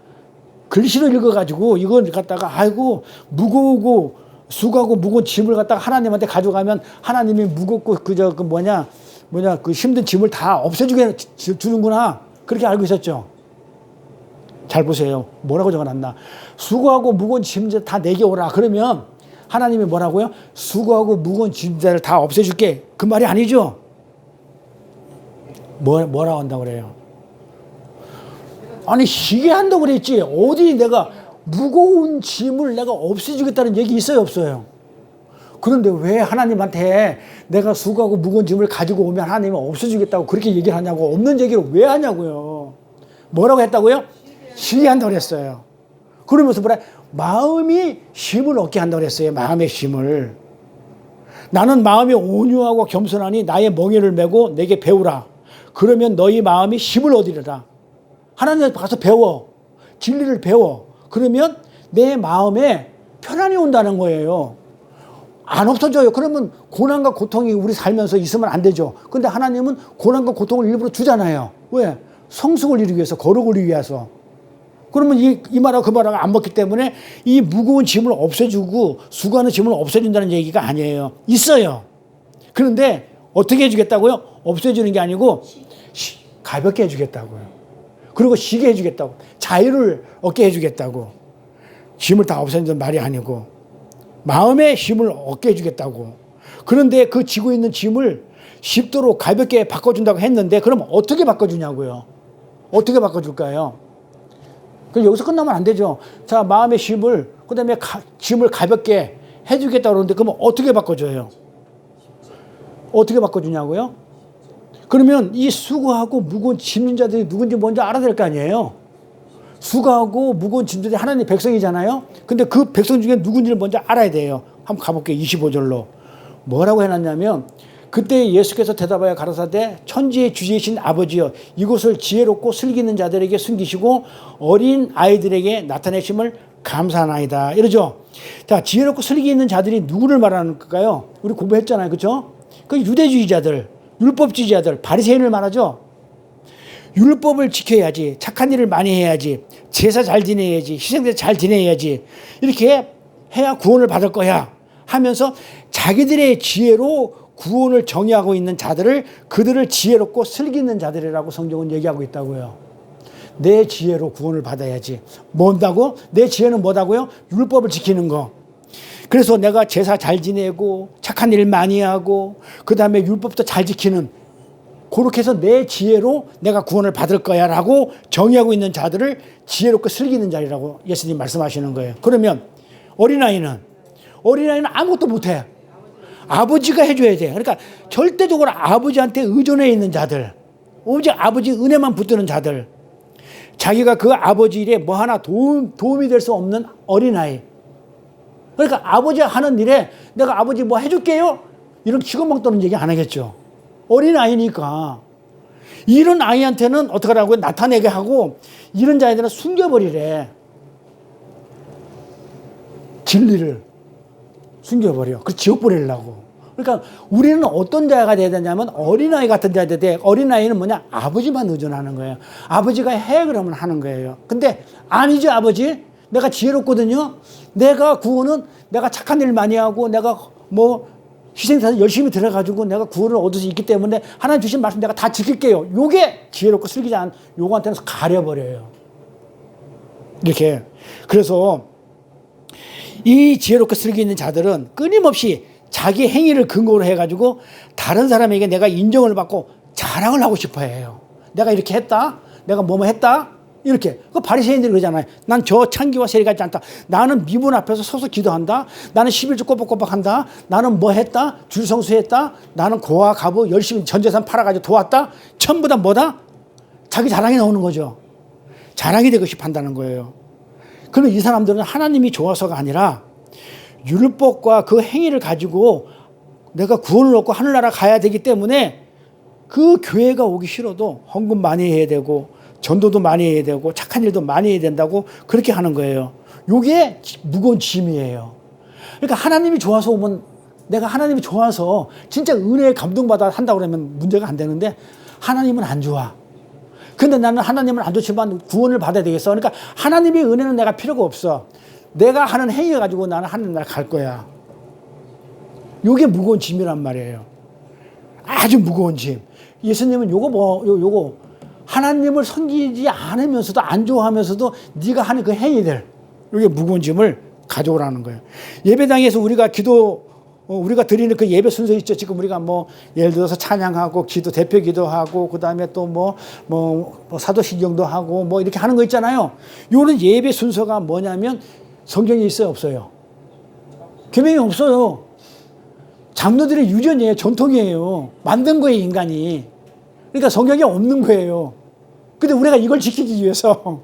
글씨를 읽어가지고 이걸 갖다가 아이고 무거우고 수고하고 무거운 짐을 갖다가 하나님한테 가져가면 하나님이 무겁고 그 힘든 짐을 다 없애주게 주는구나. 그렇게 알고 있었죠. 잘 보세요. 뭐라고 적어놨나. 수고하고 무거운 짐들 다 내게 오라. 그러면 하나님이 뭐라고요? 수고하고 무거운 짐들을 다 없애줄게. 그 말이 아니죠. 뭐라고 한다고 그래요? 아니 쉬게 한다고 그랬지. 어디 내가 무거운 짐을 내가 없애주겠다는 얘기 있어요 없어요? 그런데 왜 하나님한테 내가 수고하고 무거운 짐을 가지고 오면 하나님은 없애주겠다고 그렇게 얘기를 하냐고. 없는 얘기를 왜 하냐고요. 뭐라고 했다고요? 쉬게 한다고 그랬어요. 그러면서 뭐라? 마음이 쉼을 얻게 한다고 그랬어요. 마음의 쉼을. 나는 마음이 온유하고 겸손하니 나의 멍에를 메고 내게 배우라. 그러면 너희 마음이 쉼을 얻으리라. 하나님한테 가서 배워. 진리를 배워. 그러면 내 마음에 편안이 온다는 거예요. 안 없어져요. 그러면 고난과 고통이 우리 살면서 있으면 안 되죠. 근데 하나님은 고난과 고통을 일부러 주잖아요. 왜? 성숙을 이루기 위해서, 거룩을 위해서. 그러면 이 말하고 그 말하고 안 먹기 때문에 이 무거운 짐을 없애주고 수고하는 짐을 없애준다는 얘기가 아니에요. 있어요. 그런데 어떻게 해주겠다고요? 없애주는 게 아니고 가볍게 해주겠다고요. 그리고 쉬게 해주겠다고. 자유를 얻게 해주겠다고. 짐을 다 없애준다는 말이 아니고 마음의 힘을 얻게 해주겠다고. 그런데 그 지고 있는 짐을 쉽도록 가볍게 바꿔준다고 했는데 그럼 어떻게 바꿔주냐고요. 어떻게 바꿔줄까요? 그럼 여기서 끝나면 안 되죠. 자, 마음의 짐을, 그 다음에 짐을 가볍게 해주겠다 그러는데 그러면 어떻게 바꿔줘요? 어떻게 바꿔주냐고요? 그러면 이 수고하고 무거운 짐진 자들이 누군지 먼저 알아야 될 거 아니에요. 수고하고 무거운 짐들이 하나님의 백성이잖아요. 근데 그 백성 중에 누군지를 먼저 알아야 돼요. 한번 가볼게요. 25절로. 뭐라고 해놨냐면 그때 예수께서 대답하여 가라사대 천지의 주제이신 아버지여 이곳을 지혜롭고 슬기는 자들에게 숨기시고 어린 아이들에게 나타내심을 감사하나이다. 이러죠. 자, 지혜롭고 슬기 있는 자들이 누구를 말하는 걸까요? 우리 공부했잖아요. 그렇죠? 그 유대주의자들, 율법주의자들, 바리새인을 말하죠. 율법을 지켜야지, 착한 일을 많이 해야지, 제사 잘 지내야지, 희생제사 잘 지내야지, 이렇게 해야 구원을 받을 거야 하면서 자기들의 지혜로 구원을 정의하고 있는 자들을 그들을 지혜롭고 슬기 있는 자들이라고 성경은 얘기하고 있다고요. 내 지혜로 구원을 받아야지. 뭔다고? 내 지혜는 뭐다고요? 율법을 지키는 거. 그래서 내가 제사 잘 지내고 착한 일 많이 하고 그 다음에 율법도 잘 지키는 그렇게 해서 내 지혜로 내가 구원을 받을 거야 라고 정의하고 있는 자들을 지혜롭고 슬기 있는 자리라고 예수님 말씀하시는 거예요. 그러면 어린아이는 아무것도 못해. 아버지가 해줘야 돼. 그러니까 절대적으로 아버지한테 의존해 있는 자들, 오직 아버지 은혜만 붙드는 자들, 자기가 그 아버지 일에 뭐 하나 도움이 될 수 없는 어린아이. 그러니까 아버지가 하는 일에 내가 아버지 뭐 해줄게요? 이런 치고망 떠는 얘기 안 하겠죠. 어린아이니까. 이런 아이한테는 어떻게 하라고요? 나타내게 하고 이런 자들은 숨겨버리래. 진리를 숨겨버려. 그 지옥 보내려고. 그러니까 우리는 어떤 자가 돼야 되냐면 어린아이 같은 자가 돼야 돼. 어린아이는 뭐냐? 아버지만 의존하는 거예요. 아버지가 해 그러면 하는 거예요. 근데 아니죠, 아버지. 내가 지혜롭거든요. 내가 구원은 내가 착한 일 많이 하고 내가 뭐 희생사에 열심히 들어가지고 내가 구원을 얻을 수 있기 때문에 하나님 주신 말씀 내가 다 지킬게요. 요게 지혜롭고 슬기지 않은 요거한테는 가려버려요. 이렇게. 그래서 이 지혜롭고 슬기 있는 자들은 끊임없이 자기 행위를 근거로 해가지고 다른 사람에게 내가 인정을 받고 자랑을 하고 싶어 해요. 내가 이렇게 했다. 내가 뭐뭐 했다. 이렇게. 그 바리새인들이 그러잖아요. 난 저 창기와 세리 같지 않다. 나는 미문 앞에서 서서 기도한다. 나는 11조 꼬박꼬박 한다. 나는 뭐 했다. 줄 성수했다. 나는 고아 가부 열심히 전재산 팔아가지고 도왔다. 전부 다 뭐다? 자기 자랑이 나오는 거죠. 자랑이 되고 싶어 한다는 거예요. 그러면 이 사람들은 하나님이 좋아서가 아니라 율법과 그 행위를 가지고 내가 구원을 얻고 하늘나라 가야 되기 때문에 그 교회가 오기 싫어도 헌금 많이 해야 되고 전도도 많이 해야 되고 착한 일도 많이 해야 된다고 그렇게 하는 거예요. 이게 무거운 짐이에요. 그러니까 하나님이 좋아서 오면 내가 하나님이 좋아서 진짜 은혜에 감동받아 한다고 그러면 문제가 안 되는데 하나님은 안 좋아. 근데 나는 하나님은 안 좋지만 구원을 받아야 되겠어. 그러니까 하나님의 은혜는 내가 필요가 없어. 내가 하는 행위 가지고 나는 하늘나라 갈 거야. 이게 무거운 짐이란 말이에요. 아주 무거운 짐. 예수님은 요거 하나님을 섬기지 않으면서도 안 좋아하면서도 네가 하는 그 행위들 이게 무거운 짐을 가져오라는 거예요. 예배당에서 우리가 드리는 그 예배 순서 있죠. 지금 우리가 뭐 예를 들어서 찬양하고 대표 기도하고 그다음에 또 뭐 사도신경도 하고 뭐 이렇게 하는 거 있잖아요. 요런 예배 순서가 뭐냐면 성경에 있어요, 없어요? 계명이 없어요. 장로들의 유전이에요. 전통이에요. 만든 거예요, 인간이. 그러니까 성경에 없는 거예요. 근데 우리가 이걸 지키기 위해서.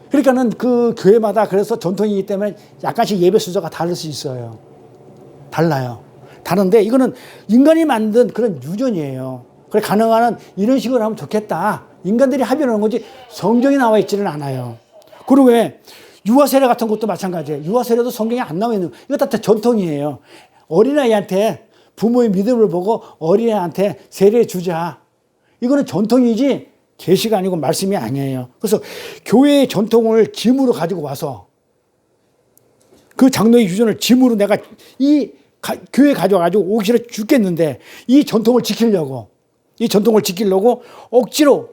그러니까는 그 교회마다 그래서 전통이기 때문에 약간씩 예배 순서가 다를 수 있어요. 달라요. 다른데 이거는 인간이 만든 그런 유전이에요. 그래 가능한 한 이런 식으로 하면 좋겠다. 인간들이 합의하는 거지 성경에 나와 있지는 않아요. 그리고 왜 유아세례 같은 것도 마찬가지예요. 유아세례도 성경에 안 나와 있는 이거 다 전통이에요. 어린아이한테 부모의 믿음을 보고 어린아이한테 세례 주자. 이거는 전통이지 계시가 아니고 말씀이 아니에요. 그래서 교회의 전통을 짐으로 가지고 와서 그 장로의 유전을 짐으로 내가 교회 가져와가지고 오기 싫어 죽겠는데 이 전통을 지키려고 억지로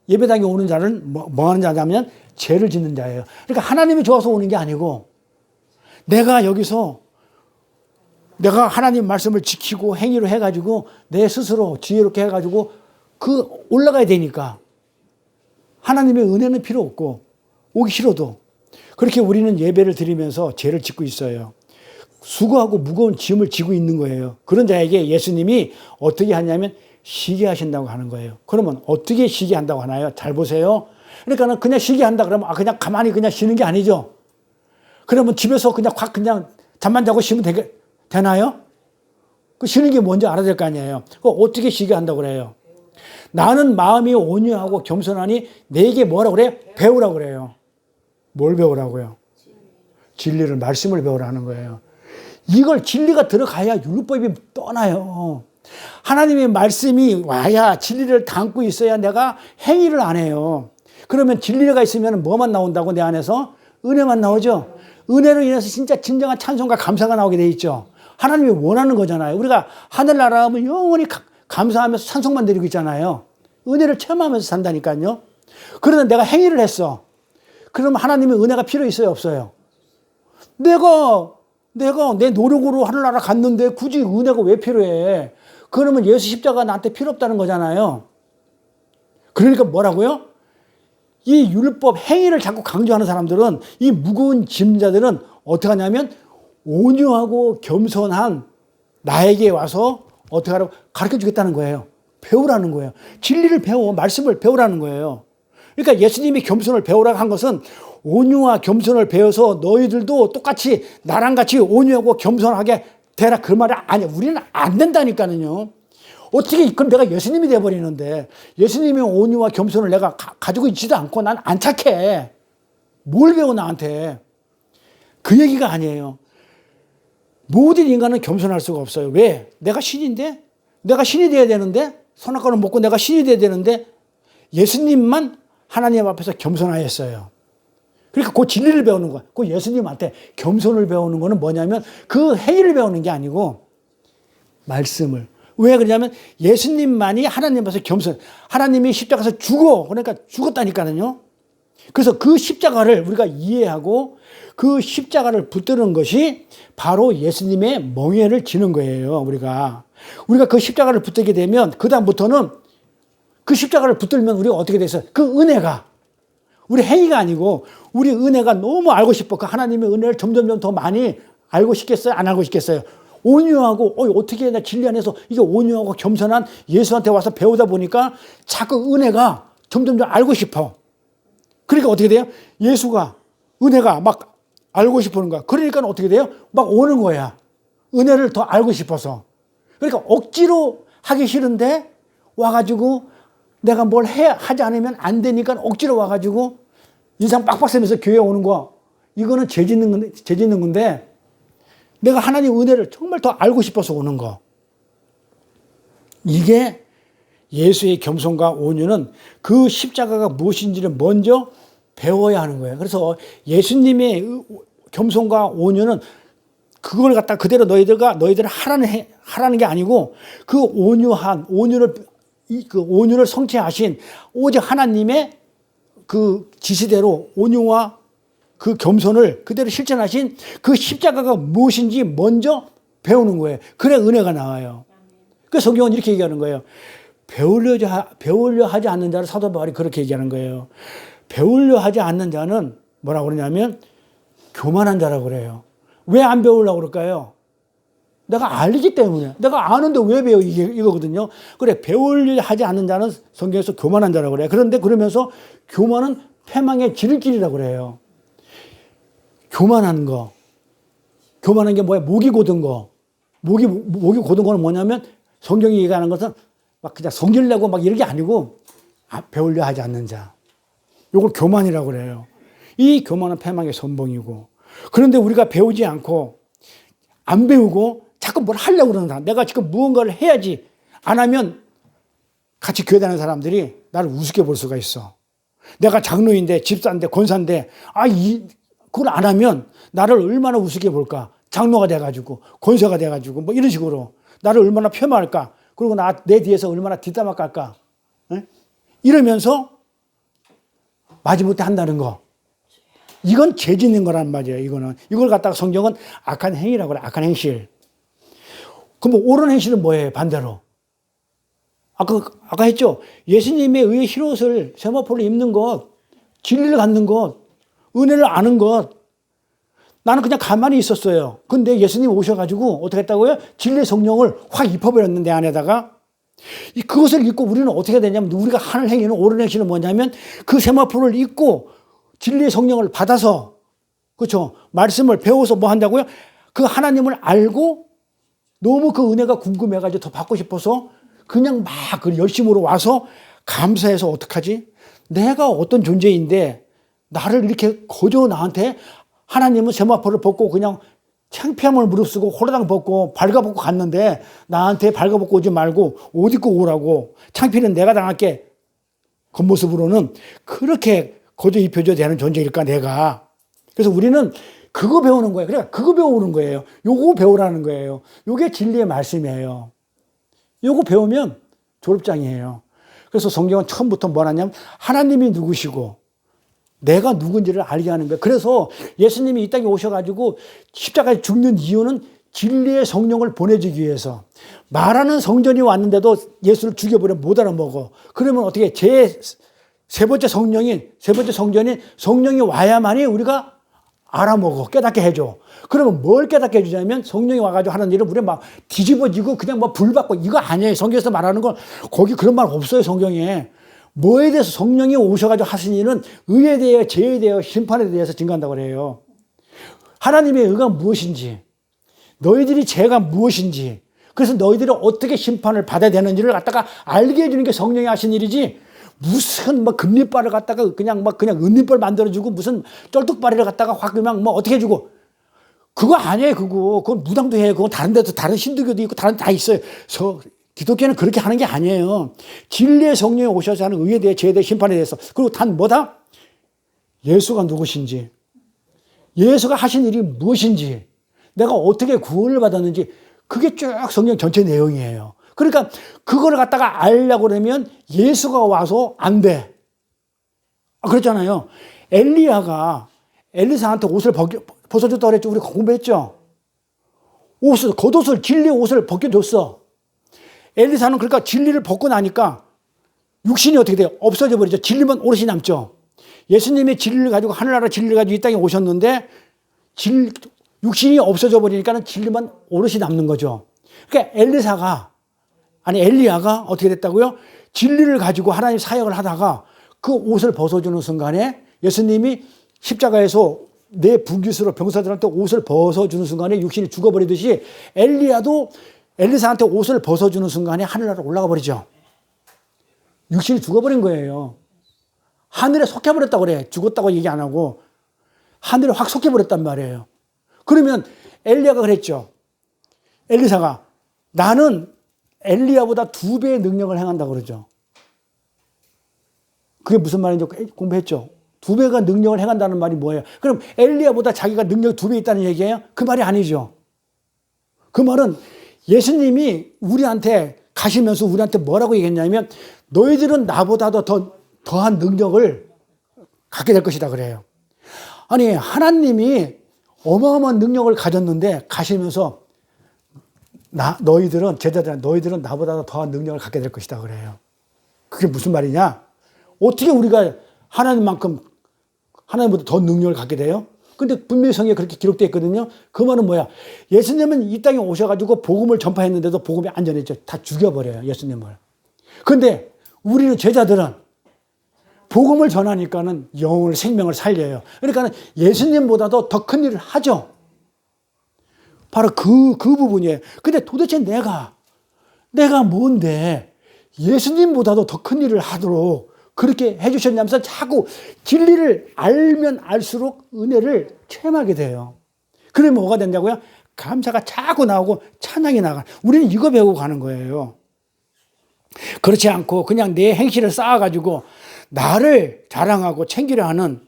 예배당에 오는 자는 뭐 하는 자냐면 죄를 짓는 자예요. 그러니까 하나님이 좋아서 오는 게 아니고 내가 여기서 내가 하나님 말씀을 지키고 행위로 해가지고 내 스스로 지혜롭게 해가지고 올라가야 되니까 하나님의 은혜는 필요 없고 오기 싫어도 그렇게 우리는 예배를 드리면서 죄를 짓고 있어요. 수고하고 무거운 짐을 지고 있는 거예요. 그런 자에게 예수님이 어떻게 하냐면 쉬게 하신다고 하는 거예요. 그러면 어떻게 쉬게 한다고 하나요? 잘 보세요. 그러니까 그냥 쉬게 한다 그러면 그냥 가만히 그냥 쉬는 게 아니죠. 그러면 집에서 그냥 확 그냥 잠만 자고 쉬면 되나요? 그 쉬는 게 뭔지 알아야 될 거 아니에요. 어떻게 쉬게 한다고 그래요? 나는 마음이 온유하고 겸손하니 내게 뭐라고 그래요? 배우라고 그래요. 뭘 배우라고요? 진리를, 말씀을 배우라는 거예요. 이걸 진리가 들어가야 율법이 떠나요. 하나님의 말씀이 와야 진리를 담고 있어야 내가 행위를 안 해요. 그러면 진리가 있으면 뭐만 나온다고 내 안에서? 은혜만 나오죠. 은혜로 인해서 진짜 진정한 찬송과 감사가 나오게 돼 있죠. 하나님이 원하는 거잖아요. 우리가 하늘나라 하면 영원히 감사하면서 찬송만 드리고 있잖아요. 은혜를 체험하면서 산다니까요. 그러다 내가 행위를 했어. 그러면 하나님의 은혜가 필요 있어요, 없어요? 내가 내 노력으로 하늘나라 갔는데 굳이 은혜가 왜 필요해? 그러면 예수 십자가 나한테 필요 없다는 거잖아요. 그러니까 뭐라고요? 이 율법 행위를 자꾸 강조하는 사람들은, 이 무거운 짐자들은 어떻게 하냐면 온유하고 겸손한 나에게 와서 어떻게 하라고 가르쳐 주겠다는 거예요. 배우라는 거예요. 진리를 배워, 말씀을 배우라는 거예요. 그러니까 예수님이 겸손을 배우라고 한 것은 온유와 겸손을 배워서 너희들도 똑같이 나랑 같이 온유하고 겸손하게 되라, 그 말이 아니야. 우리는 안 된다니까요. 어떻게 그럼 내가 예수님이 돼버리는데, 예수님이 온유와 겸손을 내가 가지고 있지도 않고 난 안 착해. 뭘 배워 나한테. 그 얘기가 아니에요. 모든 인간은 겸손할 수가 없어요. 왜? 내가 신인데? 내가 신이 돼야 되는데? 선악과를 먹고 내가 신이 돼야 되는데 예수님만 하나님 앞에서 겸손하였어요. 그러니까 그 진리를 배우는 거야. 그 예수님한테 겸손을 배우는 거는 뭐냐면 그 행위를 배우는 게 아니고 말씀을. 왜 그러냐면 예수님만이 하나님 앞에서 겸손. 하나님이 십자가에서 그러니까 죽었다니까요. 그래서 그 십자가를 우리가 이해하고 그 십자가를 붙드는 것이 바로 예수님의 멍에를 지는 거예요. 우리가 그 십자가를 붙들게 되면 그다음부터는 그 십자가를 붙들면 우리가 어떻게 돼서 그 은혜가 우리 행위가 아니고 우리 은혜가 너무 알고 싶어. 그 하나님의 은혜를 점점 더 많이 알고 싶겠어요? 안 알고 싶겠어요? 온유하고 어떻게 나 진리 안에서 이게 온유하고 겸손한 예수한테 와서 배우다 보니까 자꾸 은혜가 점점 더 알고 싶어. 그러니까 어떻게 돼요? 예수가 은혜가 막 알고 싶어하는 거야. 그러니까 어떻게 돼요? 막 오는 거야. 은혜를 더 알고 싶어서. 그러니까 억지로 하기 싫은데 와가지고 내가 뭘 하지 않으면 안 되니까 억지로 와가지고 인상 빡빡 쓰면서 교회 오는 거. 이거는 죄 짓는 건데 내가 하나님 은혜를 정말 더 알고 싶어서 오는 거. 이게 예수의 겸손과 온유는 그 십자가가 무엇인지를 먼저 배워야 하는 거예요. 그래서 예수님의 겸손과 온유는 그걸 갖다 그대로 너희들 하라는 게 아니고 그 온유를 성취하신 오직 하나님의 그 지시대로 온유와 그 겸손을 그대로 실천하신 그 십자가가 무엇인지 먼저 배우는 거예요. 그래 은혜가 나와요. 그래서 성경은 이렇게 얘기하는 거예요. 배우려 하지 않는 자를 사도 바울이 그렇게 얘기하는 거예요. 배우려 하지 않는 자는 뭐라고 그러냐면 교만한 자라고 그래요. 왜 안 배우려고 그럴까요? 내가 알기 때문에. 내가 아는데 왜 배워? 이거거든요. 그래, 배우려 하지 않는 자는 성경에서 교만한 자라고 그래요. 그런데 그러면서 교만은 패망의 지름길이라고 그래요. 교만한 게 뭐야? 목이 고든 거. 목이 고든 거는 뭐냐면 성경이 얘기하는 것은 막 그냥 성질내고 막 이런 게 아니고 배우려 하지 않는 자. 이걸 교만이라고 그래요. 이 교만은 패망의 선봉이고. 그런데 우리가 배우지 않고 안 배우고 자꾸 뭘 하려고 그러는 사람. 내가 지금 무언가를 해야지. 안 하면 같이 교회 다니는 사람들이 나를 우습게 볼 수가 있어. 내가 장로인데 집사인데 권사인데 그걸 안 하면 나를 얼마나 우습게 볼까. 장로가 돼가지고 권사가 돼가지고 뭐 이런 식으로 나를 얼마나 폄하할까. 그리고 내 뒤에서 얼마나 뒷담화 깔까. 이러면서 마지못해 한다는 거. 이건 죄 짓는 거란 말이에요. 이걸 갖다가 성경은 악한 행위라고 그래. 악한 행실. 그럼 옳은 행실은 뭐예요? 반대로. 아까 했죠? 예수님에 의해 흰옷을 세마포를 입는 것, 진리를 갖는 것, 은혜를 아는 것. 나는 그냥 가만히 있었어요. 근데 예수님 오셔가지고 어떻게 했다고요? 진리의 성령을 확 입혀버렸는데 안에다가. 그것을 입고 우리는 어떻게 되냐면 우리가 하는 행위는 옳은 행실은 뭐냐면 그 세마포를 입고 진리의 성령을 받아서 그렇죠? 말씀을 배워서 뭐 한다고요? 그 하나님을 알고 너무 그 은혜가 궁금해가지고 더 받고 싶어서 그냥 막 그 열심으로 와서 감사해서 어떡하지? 내가 어떤 존재인데 나를 이렇게 거저 나한테 하나님은 세마포를 벗고 그냥 창피함을 무릅쓰고 홀라당 벗고 발가벗고 갔는데 나한테 발가벗고 오지 말고 옷 입고 오라고 창피는 내가 당할게 겉모습으로는 그렇게 거저 입혀줘야 되는 존재일까 내가. 그래서 우리는 그거 배우는 거예요. 그러니까 그거 배우는 거예요. 요거 배우라는 거예요. 요게 진리의 말씀이에요. 요거 배우면 졸업장이에요. 그래서 성경은 처음부터 뭘 하냐면 하나님이 누구시고 내가 누군지를 알게 하는 거예요. 그래서 예수님이 이 땅에 오셔가지고 십자가에 죽는 이유는 진리의 성령을 보내주기 위해서. 말하는 성전이 왔는데도 예수를 죽여버려 못 알아먹어. 그러면 어떻게 세 번째 성전인 성령이 와야만이 우리가 알아먹어. 깨닫게 해줘. 그러면 뭘 깨닫게 해주냐면 성령이 와가지고 하는 일을 우리가 막 뒤집어지고 그냥 뭐 불받고 이거 아니에요. 성경에서 말하는 건 거기 그런 말 없어요. 성경에. 뭐에 대해서 성령이 오셔가지고 하신 일은 의에 대해 죄에 대해 심판에 대해서 증거한다고 그래요. 하나님의 의가 무엇인지 너희들이 죄가 무엇인지 그래서 너희들이 어떻게 심판을 받아야 되는지를 갖다가 알게 해주는 게 성령이 하신 일이지 무슨 뭐 금리발을 갖다가 그냥 은리발 만들어주고 무슨 쩔뚝발이를 갖다가 확 그냥 뭐 어떻게 해주고 그거 아니에요. 그건 무당도 해요. 그건 다른 데도 다른 신도교도 있고 다른 다 있어요. 기독교는 그렇게 하는 게 아니에요. 진리의 성령이 오셔서 하는 의에 대해 죄에 대해 심판에 대해서 그리고 단 뭐다? 예수가 누구신지 예수가 하신 일이 무엇인지 내가 어떻게 구원을 받았는지 그게 쭉 성경 전체 내용이에요. 그러니까 그거를 갖다가 알려고 그러면 예수가 와서 안 돼. 그랬잖아요. 엘리야가 엘리사한테 옷을 벗어줬다고 그랬죠. 우리 공부했죠. 겉옷을 진리의 옷을 벗겨줬어. 엘리사는 그러니까 진리를 벗고 나니까 육신이 어떻게 돼요? 없어져 버리죠. 진리만 오롯이 남죠. 예수님이 진리를 가지고 하늘나라 진리를 가지고 이 땅에 오셨는데 육신이 없어져 버리니까는 진리만 오롯이 남는 거죠. 그러니까 엘리야가 어떻게 됐다고요? 진리를 가지고 하나님 사역을 하다가 그 옷을 벗어주는 순간에 예수님이 십자가에서 내 불기수로 병사들한테 옷을 벗어주는 순간에 육신이 죽어버리듯이 엘리야도 엘리사한테 옷을 벗어주는 순간에 하늘나라로 올라가 버리죠. 육신이 죽어버린 거예요. 하늘에 속해버렸다고 그래. 죽었다고 얘기 안 하고 하늘에 확 속해버렸단 말이에요. 그러면 엘리야가 그랬죠. 엘리사가 나는 엘리야보다 2배의 능력을 행한다고 그러죠. 그게 무슨 말인지 공부했죠. 2배가 능력을 행한다는 말이 뭐예요? 그럼 엘리야보다 자기가 능력이 2배 있다는 얘기예요? 그 말이 아니죠. 그 말은 예수님이 우리한테 가시면서 우리한테 뭐라고 얘기했냐면 너희들은 나보다도 더한 능력을 갖게 될 것이다 그래요. 아니 하나님이 어마어마한 능력을 가졌는데 가시면서 너희들은 나보다 더한 능력을 갖게 될 것이다 그래요. 그게 무슨 말이냐? 어떻게 우리가 하나님보다 더 능력을 갖게 돼요? 근데 분명히 성경에 그렇게 기록되어 있거든요. 그 말은 뭐야? 예수님은 이 땅에 오셔가지고 복음을 전파했는데도 복음이 안 전했죠. 다 죽여버려요, 예수님을. 근데 우리는 제자들은 복음을 전하니까는 영혼을, 생명을 살려요. 그러니까 예수님보다도 더 큰 일을 하죠. 바로 그 부분이에요. 근데 도대체 내가 뭔데 예수님보다도 더 큰 일을 하도록 그렇게 해주셨냐면서 자꾸 진리를 알면 알수록 은혜를 체험하게 돼요. 그러면 뭐가 된다고요? 감사가 자꾸 나오고 찬양이 나가. 우리는 이거 배우고 가는 거예요. 그렇지 않고 그냥 내 행실을 쌓아가지고 나를 자랑하고 챙기려 하는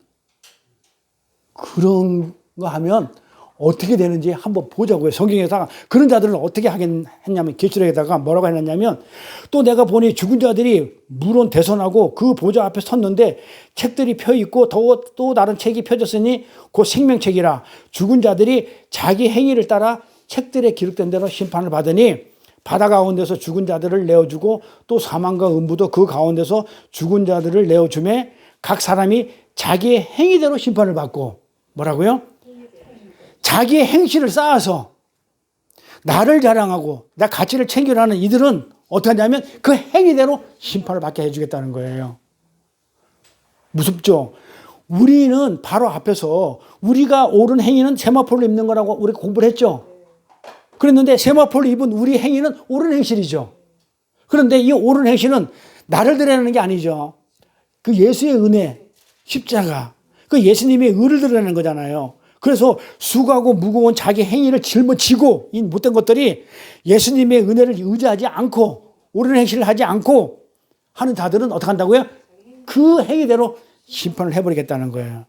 그런 거 하면 어떻게 되는지 한번 보자고요. 성경에다가 그런 자들은 어떻게 했냐면 계시록에다가 뭐라고 해놨냐면 또 내가 보니 죽은 자들이 물론 대선하고 그 보좌 앞에 섰는데 책들이 펴있고 또 다른 책이 펴졌으니 곧 생명책이라 죽은 자들이 자기 행위를 따라 책들에 기록된 대로 심판을 받으니 바다 가운데서 죽은 자들을 내어주고 또 사망과 음부도 그 가운데서 죽은 자들을 내어주매 각 사람이 자기의 행위대로 심판을 받고 뭐라고요? 자기의 행실을 쌓아서 나를 자랑하고 나 가치를 챙기려는 이들은 어떻게 하냐면 그 행위대로 심판을 받게 해주겠다는 거예요. 무섭죠? 우리는 바로 앞에서 우리가 옳은 행위는 세마포를 입는 거라고 우리가 공부를 했죠. 그랬는데 세마포를 입은 우리 행위는 옳은 행실이죠. 그런데 이 옳은 행실은 나를 드러내는 게 아니죠. 그 예수의 은혜, 십자가, 그 예수님의 의를 드러내는 거잖아요. 그래서 수고하고 무거운 자기 행위를 짊어지고 이 못된 것들이 예수님의 은혜를 의지하지 않고 옳은 행실을 하지 않고 하는 자들은 어떻게 한다고요? 그 행위대로 심판을 해버리겠다는 거예요.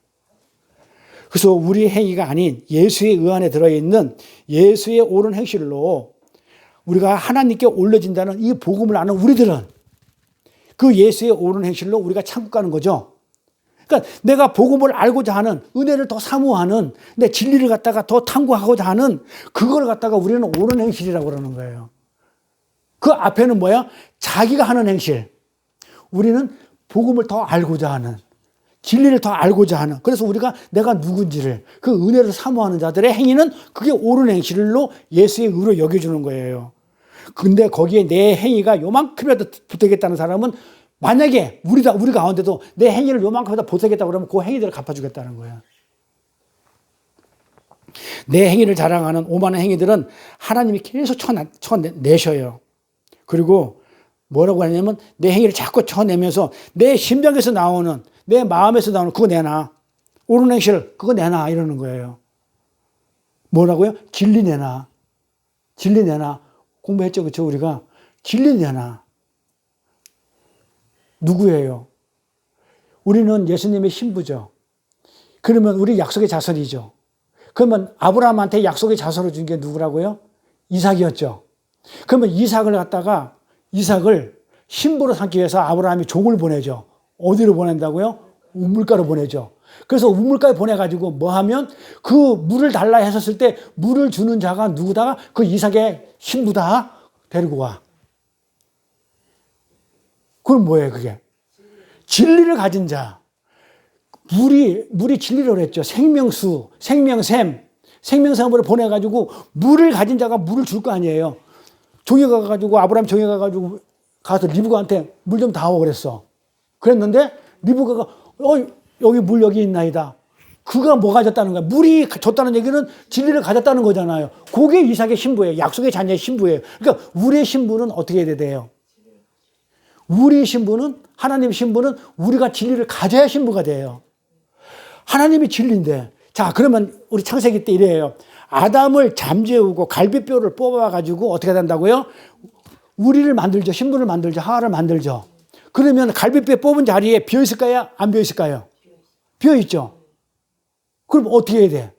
그래서 우리 행위가 아닌 예수의 의 안에 들어있는 예수의 옳은 행실로 우리가 하나님께 올려진다는 이 복음을 아는 우리들은 그 예수의 옳은 행실로 우리가 천국 가는 거죠. 그러니까 내가 복음을 알고자 하는 은혜를 더 사모하는 내 진리를 갖다가 더 탐구하고자 하는 그걸 갖다가 우리는 옳은 행실이라고 그러는 거예요. 그 앞에는 뭐야? 자기가 하는 행실. 우리는 복음을 더 알고자 하는 진리를 더 알고자 하는 그래서 우리가 내가 누군지를 그 은혜를 사모하는 자들의 행위는 그게 옳은 행실로 예수의 의로 여겨주는 거예요. 근데 거기에 내 행위가 요만큼이라도 보태겠다는 사람은 만약에 우리 가운데도 내 행위를 요만큼이라도 보태겠다고 그러면 그 행위들을 갚아주겠다는 거예요. 내 행위를 자랑하는 오만한 행위들은 하나님이 계속 쳐내셔요. 그리고 뭐라고 하냐면 내 행위를 자꾸 쳐내면서 내 심장에서 나오는 내 마음에서 나오는 그거 내놔. 옳은 행실 그거 내놔 이러는 거예요. 뭐라고요? 진리 내놔. 진리 내놔. 공부했죠. 그렇죠? 우리가 진리 내놔. 누구예요? 우리는 예수님의 신부죠. 그러면 우리 약속의 자손이죠. 그러면 아브라함한테 약속의 자손을 준 게 누구라고요? 이삭이었죠. 그러면 이삭을 신부로 삼기 위해서 아브라함이 종을 보내죠. 어디로 보낸다고요? 우물가로 보내죠. 그래서 우물가에 보내가지고 뭐 하면 그 물을 달라 했었을 때 물을 주는 자가 누구다? 그 이삭의 신부다. 데리고 와. 그럼 뭐예요, 그게? 진리를 가진 자. 물이 진리라고 했죠. 생명수, 생명샘을 보내가지고 물을 가진 자가 물을 줄 거 아니에요. 종이 가가지고, 아브라함 종이 가가지고 가서 리브가한테 물 좀 다오 그랬어. 그랬는데 리브가가 여기 물 여기 있나이다. 그가 뭐 가졌다는 거야? 물이 줬다는 얘기는 진리를 가졌다는 거잖아요. 그게 이삭의 신부예요. 약속의 자녀의 신부예요. 그러니까 우리의 신부는 어떻게 해야 돼요? 우리의 신부는 하나님의 신부는 우리가 진리를 가져야 신부가 돼요. 하나님이 진리인데 자 그러면 우리 창세기 때 이래요. 아담을 잠재우고 갈비뼈를 뽑아가지고 어떻게 된다고요? 우리를 만들죠. 신부를 만들죠. 하와를 만들죠. 그러면 갈비뼈 뽑은 자리에 비어있을까요? 안 비어있을까요? 비어있죠. 그럼 어떻게 해야 돼?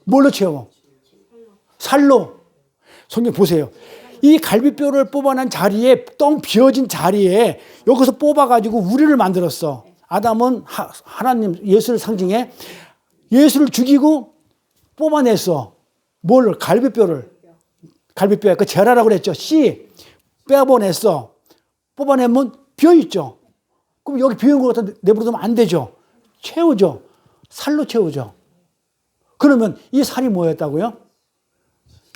뭘로 채워? 살로. 성경 보세요. 이 갈비뼈를 뽑아낸 자리에 똥 비어진 자리에 여기서 뽑아가지고 우리를 만들었어. 아담은 하나님 예수를 상징해 예수를 죽이고 뽑아냈어. 뭘? 갈비뼈를. 갈비뼈에 그 제라라고 그랬죠. 씨 빼보냈어. 뽑아내면 비어있죠. 그럼 여기 비어있는 것 같아 내버려두면 안 되죠. 채우죠. 살로 채우죠. 그러면 이 살이 뭐였다고요?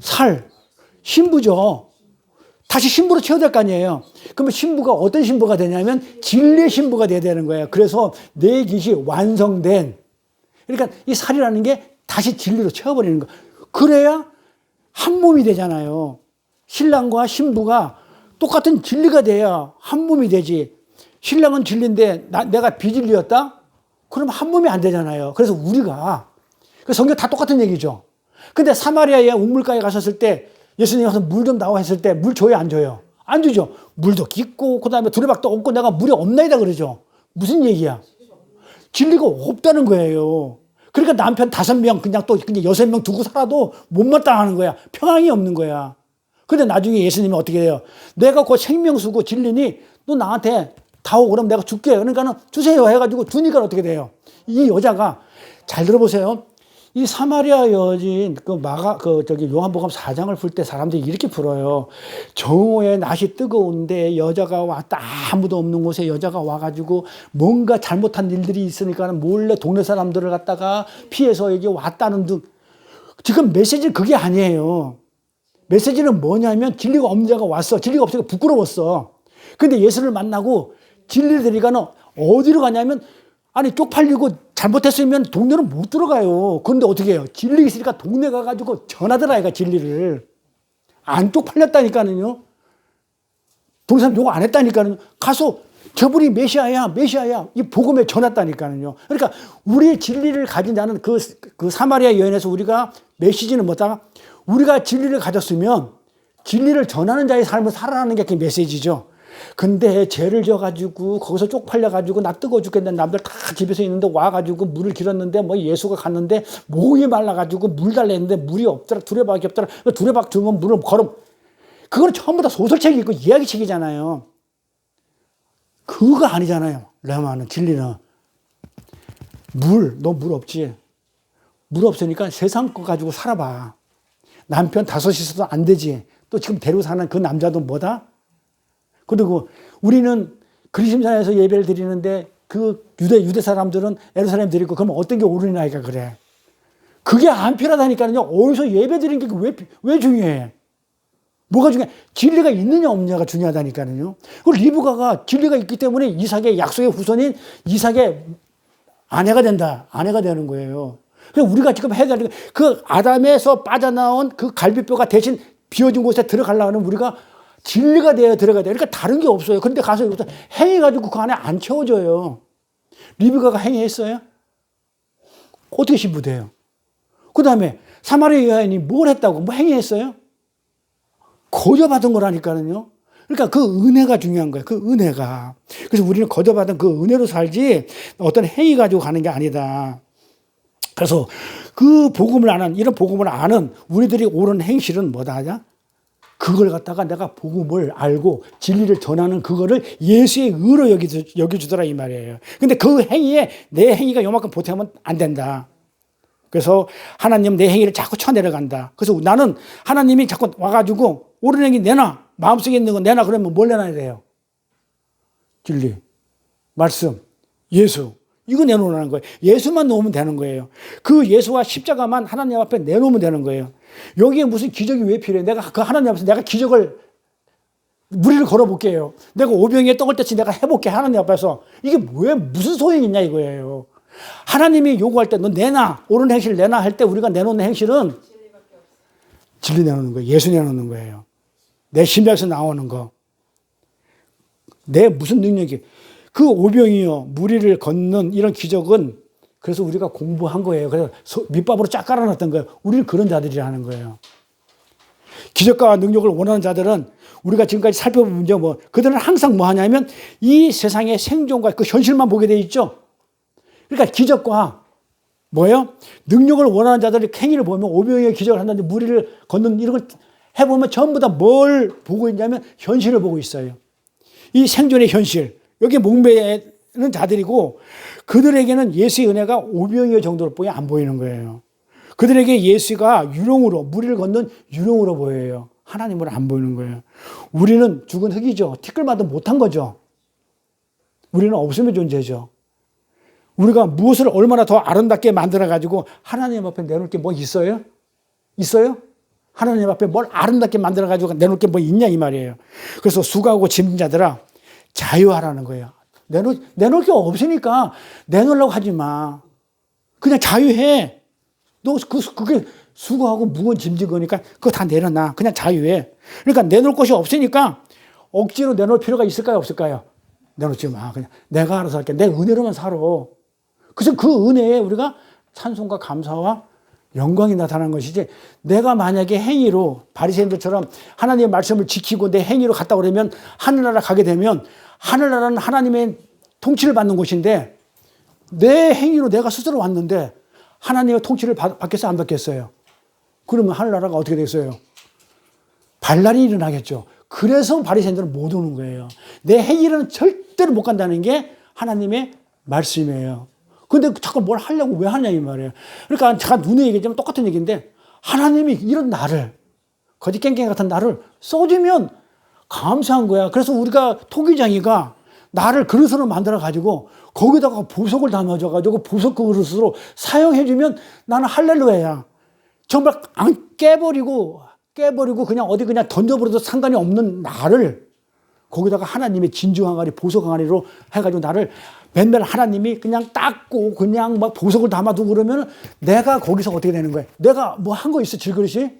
살. 신부죠. 다시 신부로 채워야 될 거 아니에요. 그러면 신부가 어떤 신부가 되냐면 진리의 신부가 돼야 되는 거예요. 그래서 내 깃이 완성된. 그러니까 이 살이라는 게 다시 진리로 채워버리는 거. 그래야 한 몸이 되잖아요. 신랑과 신부가 똑같은 진리가 돼야 한 몸이 되지. 신랑은 진리인데 내가 비진리였다? 그럼 한 몸이 안 되잖아요. 그래서 우리가 성경 다 똑같은 얘기죠. 근데 사마리아에 우물가에 가셨을 때 예수님이 와서 물 좀 나와 했을 때 물 줘요, 안 줘요? 안 주죠. 물도 깊고 그다음에 두레박도 없고 내가 물이 없나이다 그러죠. 무슨 얘기야? 진리가 없다는 거예요. 그러니까 남편 5명 그냥 6명 두고 살아도 못마땅하는 거야. 평안이 없는 거야. 근데 나중에 예수님이 어떻게 해요? 내가 그 생명수고 진리니 너 나한테 다오 그럼 내가 줄게. 그러니까는 주세요 해가지고 주니까 어떻게 돼요? 이 여자가 잘 들어보세요. 이 사마리아 여인 요한복음 4장을 풀 때 사람들이 이렇게 풀어요. 정오에 낮이 뜨거운데 여자가 왔다. 아무도 없는 곳에 여자가 와가지고 뭔가 잘못한 일들이 있으니까 몰래 동네 사람들을 갖다가 피해서 여기 왔다는 등. 지금 메시지는 그게 아니에요. 메시지는 뭐냐면 진리가 없는 자가 왔어. 진리가 없으니까 부끄러웠어. 근데 예수를 만나고 진리를 들으니까는 어디로 가냐면, 아니 쪽팔리고 잘못했으면 동네는 못 들어가요. 그런데 어떻게 해요? 진리 있으니까 동네 가가지고 전하더라 얘가 진리를. 안 쪽팔렸다니까는요. 동네 사람 요거 안 했다니까는요. 가서 저분이 메시아야 이 복음에 전했다니까는요. 그러니까 우리 진리를 가진 자는 그 사마리아 여인에서 우리가 메시지는 뭐다? 우리가 진리를 가졌으면 진리를 전하는 자의 삶을 살아가는 게 그 메시지죠. 근데 죄를 져가지고 거기서 쪽팔려가지고 나 뜨거워 죽겠는데 남들 다 집에서 있는데 와가지고 물을 길었는데 뭐 예수가 갔는데 목이 말라가지고 물 달라 했는데 물이 없더라. 두레박이 없더라. 두레박 들면 물을 걸어. 그건 전부 다 소설책이 있고 이야기책이잖아요. 그거 아니잖아요. 레마는 진리는. 너 물 없지? 물 없으니까 세상 거 가지고 살아봐. 남편 5 있어도 안 되지. 또 지금 데리고 사는 그 남자도 뭐다? 그리고 우리는 그리심산에서 예배를 드리는데 그 유대 사람들은 예루살렘 드리고 그러면 어떤 게 옳으냐 이가 그래. 그게 안 필요하다니까요. 어디서 예배 드리는 게 왜 중요해? 뭐가 중요해? 진리가 있느냐 없느냐가 중요하다니까요. 그 리브가가 진리가 있기 때문에 이삭의 약속의 후손인 이삭의 아내가 된다. 아내가 되는 거예요. 그래서 우리가 지금 해야 되는 그 아담에서 빠져나온 그 갈비뼈가 대신 비워진 곳에 들어가려면 우리가 진리가 되어 들어가야 돼요. 그러니까 다른 게 없어요. 그런데 가서 여기서 행해가지고 그 안에 안 채워져요. 리브가가 행해했어요? 어떻게 신부돼요? 그 다음에 사마리아 여인이 뭘 했다고? 뭐 행해했어요? 거저받은 거라니까요. 그러니까 그 은혜가 중요한 거예요. 그 은혜가. 그래서 우리는 거저받은 그 은혜로 살지 어떤 행위 가지고 가는 게 아니다. 그래서 그 복음을 아는, 이런 복음을 아는 우리들이 옳은 행실은 뭐다 하냐? 그걸 갖다가 내가 복음을 알고 진리를 전하는 그거를 예수의 의로 여겨주더라 이 말이에요. 근데 그 행위에 내 행위가 요만큼 보태면 안 된다. 그래서 하나님 내 행위를 자꾸 쳐내려간다. 그래서 나는 하나님이 자꾸 와가지고 옳은 행위 내놔. 마음속에 있는 거 내놔. 그러면 뭘 내놔야 돼요? 진리, 말씀, 예수. 이거 내놓으라는 거예요. 예수만 놓으면 되는 거예요. 그 예수와 십자가만 하나님 앞에 내놓으면 되는 거예요. 여기에 무슨 기적이 왜 필요해? 내가 그 하나님 앞에서 내가 기적을 무리를 걸어볼게요. 내가 오병이에 떡을 떼치 내가 해볼게. 하나님 앞에서. 이게 왜 무슨 소용이 있냐 이거예요. 하나님이 요구할 때 너 내놔. 옳은 행실 내놔 할 때 우리가 내놓는 행실은 진리 내놓는 거예요. 예수 내놓는 거예요. 내 심장에서 나오는 거. 내 무슨 능력이. 그 오병이요 무리를 걷는 이런 기적은 그래서 우리가 공부한 거예요. 그래서 밑밥으로 쫙 깔아놨던 거예요. 우리는 그런 자들이라는 거예요. 기적과 능력을 원하는 자들은 우리가 지금까지 살펴본 문제 그들은 항상 뭐 하냐면 이 세상의 생존과 그 현실만 보게 돼 있죠. 그러니까 기적과 뭐예요? 능력을 원하는 자들의 행위를 보면 오병이의 기적을 한다든지 무리를 걷는 이런 걸 해보면 전부 다 뭘 보고 있냐면 현실을 보고 있어요. 이 생존의 현실. 여기 목매는 자들이고 그들에게는 예수의 은혜가 오병이어 정도로 보여 안 보이는 거예요. 그들에게 예수가 유령으로 무리를 걷는 유령으로 보여요. 하나님으로 안 보이는 거예요. 우리는 죽은 흙이죠. 티끌마도 못한 거죠. 우리는 없음의 존재죠. 우리가 무엇을 얼마나 더 아름답게 만들어가지고 하나님 앞에 내놓을 게 뭐 있어요? 있어요? 하나님 앞에 뭘 아름답게 만들어가지고 내놓을 게 뭐 있냐 이 말이에요. 그래서 수고하고 짐진 자들아 자유하라는 거예요. 내놓을 게 없으니까 내놓으려고 하지 마. 그냥 자유해. 너 그게 수고하고 무거운 짐진 거니까 그거 다 내려놔. 그냥 자유해. 그러니까 내놓을 것이 없으니까 억지로 내놓을 필요가 있을까요? 없을까요? 내놓지 마. 그냥 내가 알아서 할게. 내 은혜로만 살아. 그래서 그 은혜에 우리가 찬송과 감사와 영광이 나타나는 것이지 내가 만약에 행위로 바리새인들처럼 하나님의 말씀을 지키고 내 행위로 갔다 오려면 하늘나라 가게 되면 하늘나라는 하나님의 통치를 받는 곳인데 내 행위로 내가 스스로 왔는데 하나님의 통치를 받겠어요? 안 받겠어요? 그러면 하늘나라가 어떻게 되겠어요? 반란이 일어나겠죠. 그래서 바리새인들은 못 오는 거예요. 내 행위로는 절대로 못 간다는 게 하나님의 말씀이에요. 근데 자꾸 뭘 하려고 왜 하냐 이 말이에요. 그러니까 잠깐 눈에 얘기하자면 똑같은 얘기인데 하나님이 이런 나를 거짓 깽깽이 같은 나를 써주면 감사한 거야. 그래서 우리가 토기장이가 나를 그릇으로 만들어 가지고 거기다가 보석을 담아줘 가지고 보석 그릇으로 사용해 주면 나는 할렐루야야. 정말 안 깨버리고 그냥 어디 그냥 던져버려도 상관이 없는 나를 거기다가 하나님의 진주 항아리 보석 항아리로 해가지고 나를 맨날 하나님이 그냥 닦고 그냥 막 보석을 담아두고 그러면 내가 거기서 어떻게 되는 거야? 내가 뭐 한 거 있어 질그릇이?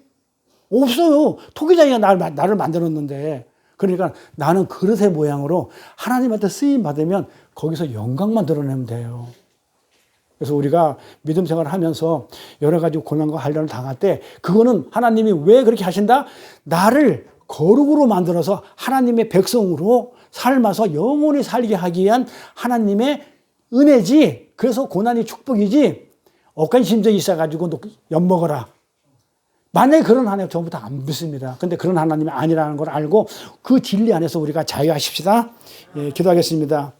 없어요. 토기장이가 나를 만들었는데. 그러니까 나는 그릇의 모양으로 하나님한테 쓰임 받으면 거기서 영광만 드러내면 돼요. 그래서 우리가 믿음 생활을 하면서 여러 가지 고난과 한란을 당할 때 그거는 하나님이 왜 그렇게 하신다? 나를 거룩으로 만들어서 하나님의 백성으로 삶아서 영원히 살게 하기 위한 하나님의 은혜지. 그래서 고난이 축복이지. 억간 심정이 있어가지고 너 엿먹어라. 만약에 그런 하나님 전부 다 안 믿습니다. 근데 그런 하나님이 아니라는 걸 알고 그 진리 안에서 우리가 자유하십시다. 예, 기도하겠습니다.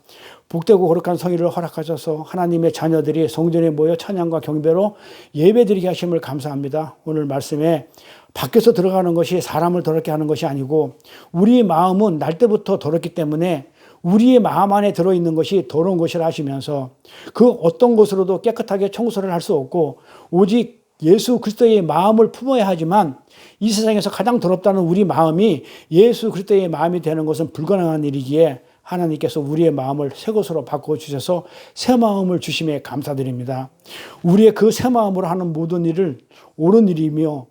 복되고 거룩한 성의를 허락하셔서 하나님의 자녀들이 성전에 모여 찬양과 경배로 예배드리게 하심을 감사합니다. 오늘 말씀에 밖에서 들어가는 것이 사람을 더럽게 하는 것이 아니고 우리의 마음은 날 때부터 더럽기 때문에 우리의 마음 안에 들어있는 것이 더러운 것이라 하시면서 그 어떤 것으로도 깨끗하게 청소를 할 수 없고 오직 예수 그리스도의 마음을 품어야 하지만 이 세상에서 가장 더럽다는 우리 마음이 예수 그리스도의 마음이 되는 것은 불가능한 일이기에 하나님께서 우리의 마음을 새 것으로 바꿔주셔서 새 마음을 주심에 감사드립니다. 우리의 그 새 마음으로 하는 모든 일을 옳은 일이며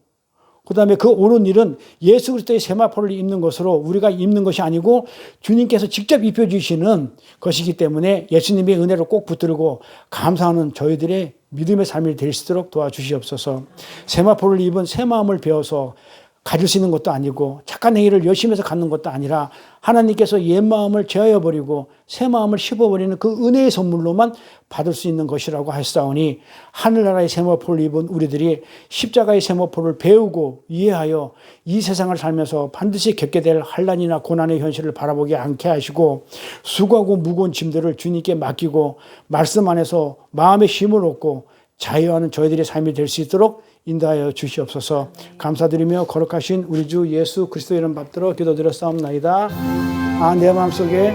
그 다음에 그 옳은 일은 예수 그리스도의 세마포를 입는 것으로 우리가 입는 것이 아니고 주님께서 직접 입혀주시는 것이기 때문에 예수님의 은혜를 꼭 붙들고 감사하는 저희들의 믿음의 삶이 될 수 있도록 도와주시옵소서. 세마포를 입은 새 마음을 배워서 가질 수 있는 것도 아니고 착한 행위를 열심히 해서 갖는 것도 아니라 하나님께서 옛 마음을 제하여버리고 새 마음을 씹어버리는 그 은혜의 선물로만 받을 수 있는 것이라고 하시사오니 하늘나라의 세마포를 입은 우리들이 십자가의 세마포를 배우고 이해하여 이 세상을 살면서 반드시 겪게 될 환난이나 고난의 현실을 바라보게 않게 하시고 수고하고 무거운 짐들을 주님께 맡기고 말씀 안에서 마음의 힘을 얻고 자유하는 저희들의 삶이 될 수 있도록 인도하여 주시옵소서. 감사드리며 거룩하신 우리 주 예수 그리스도 이름 받들어 기도드렸사옵나이다. 내 마음속에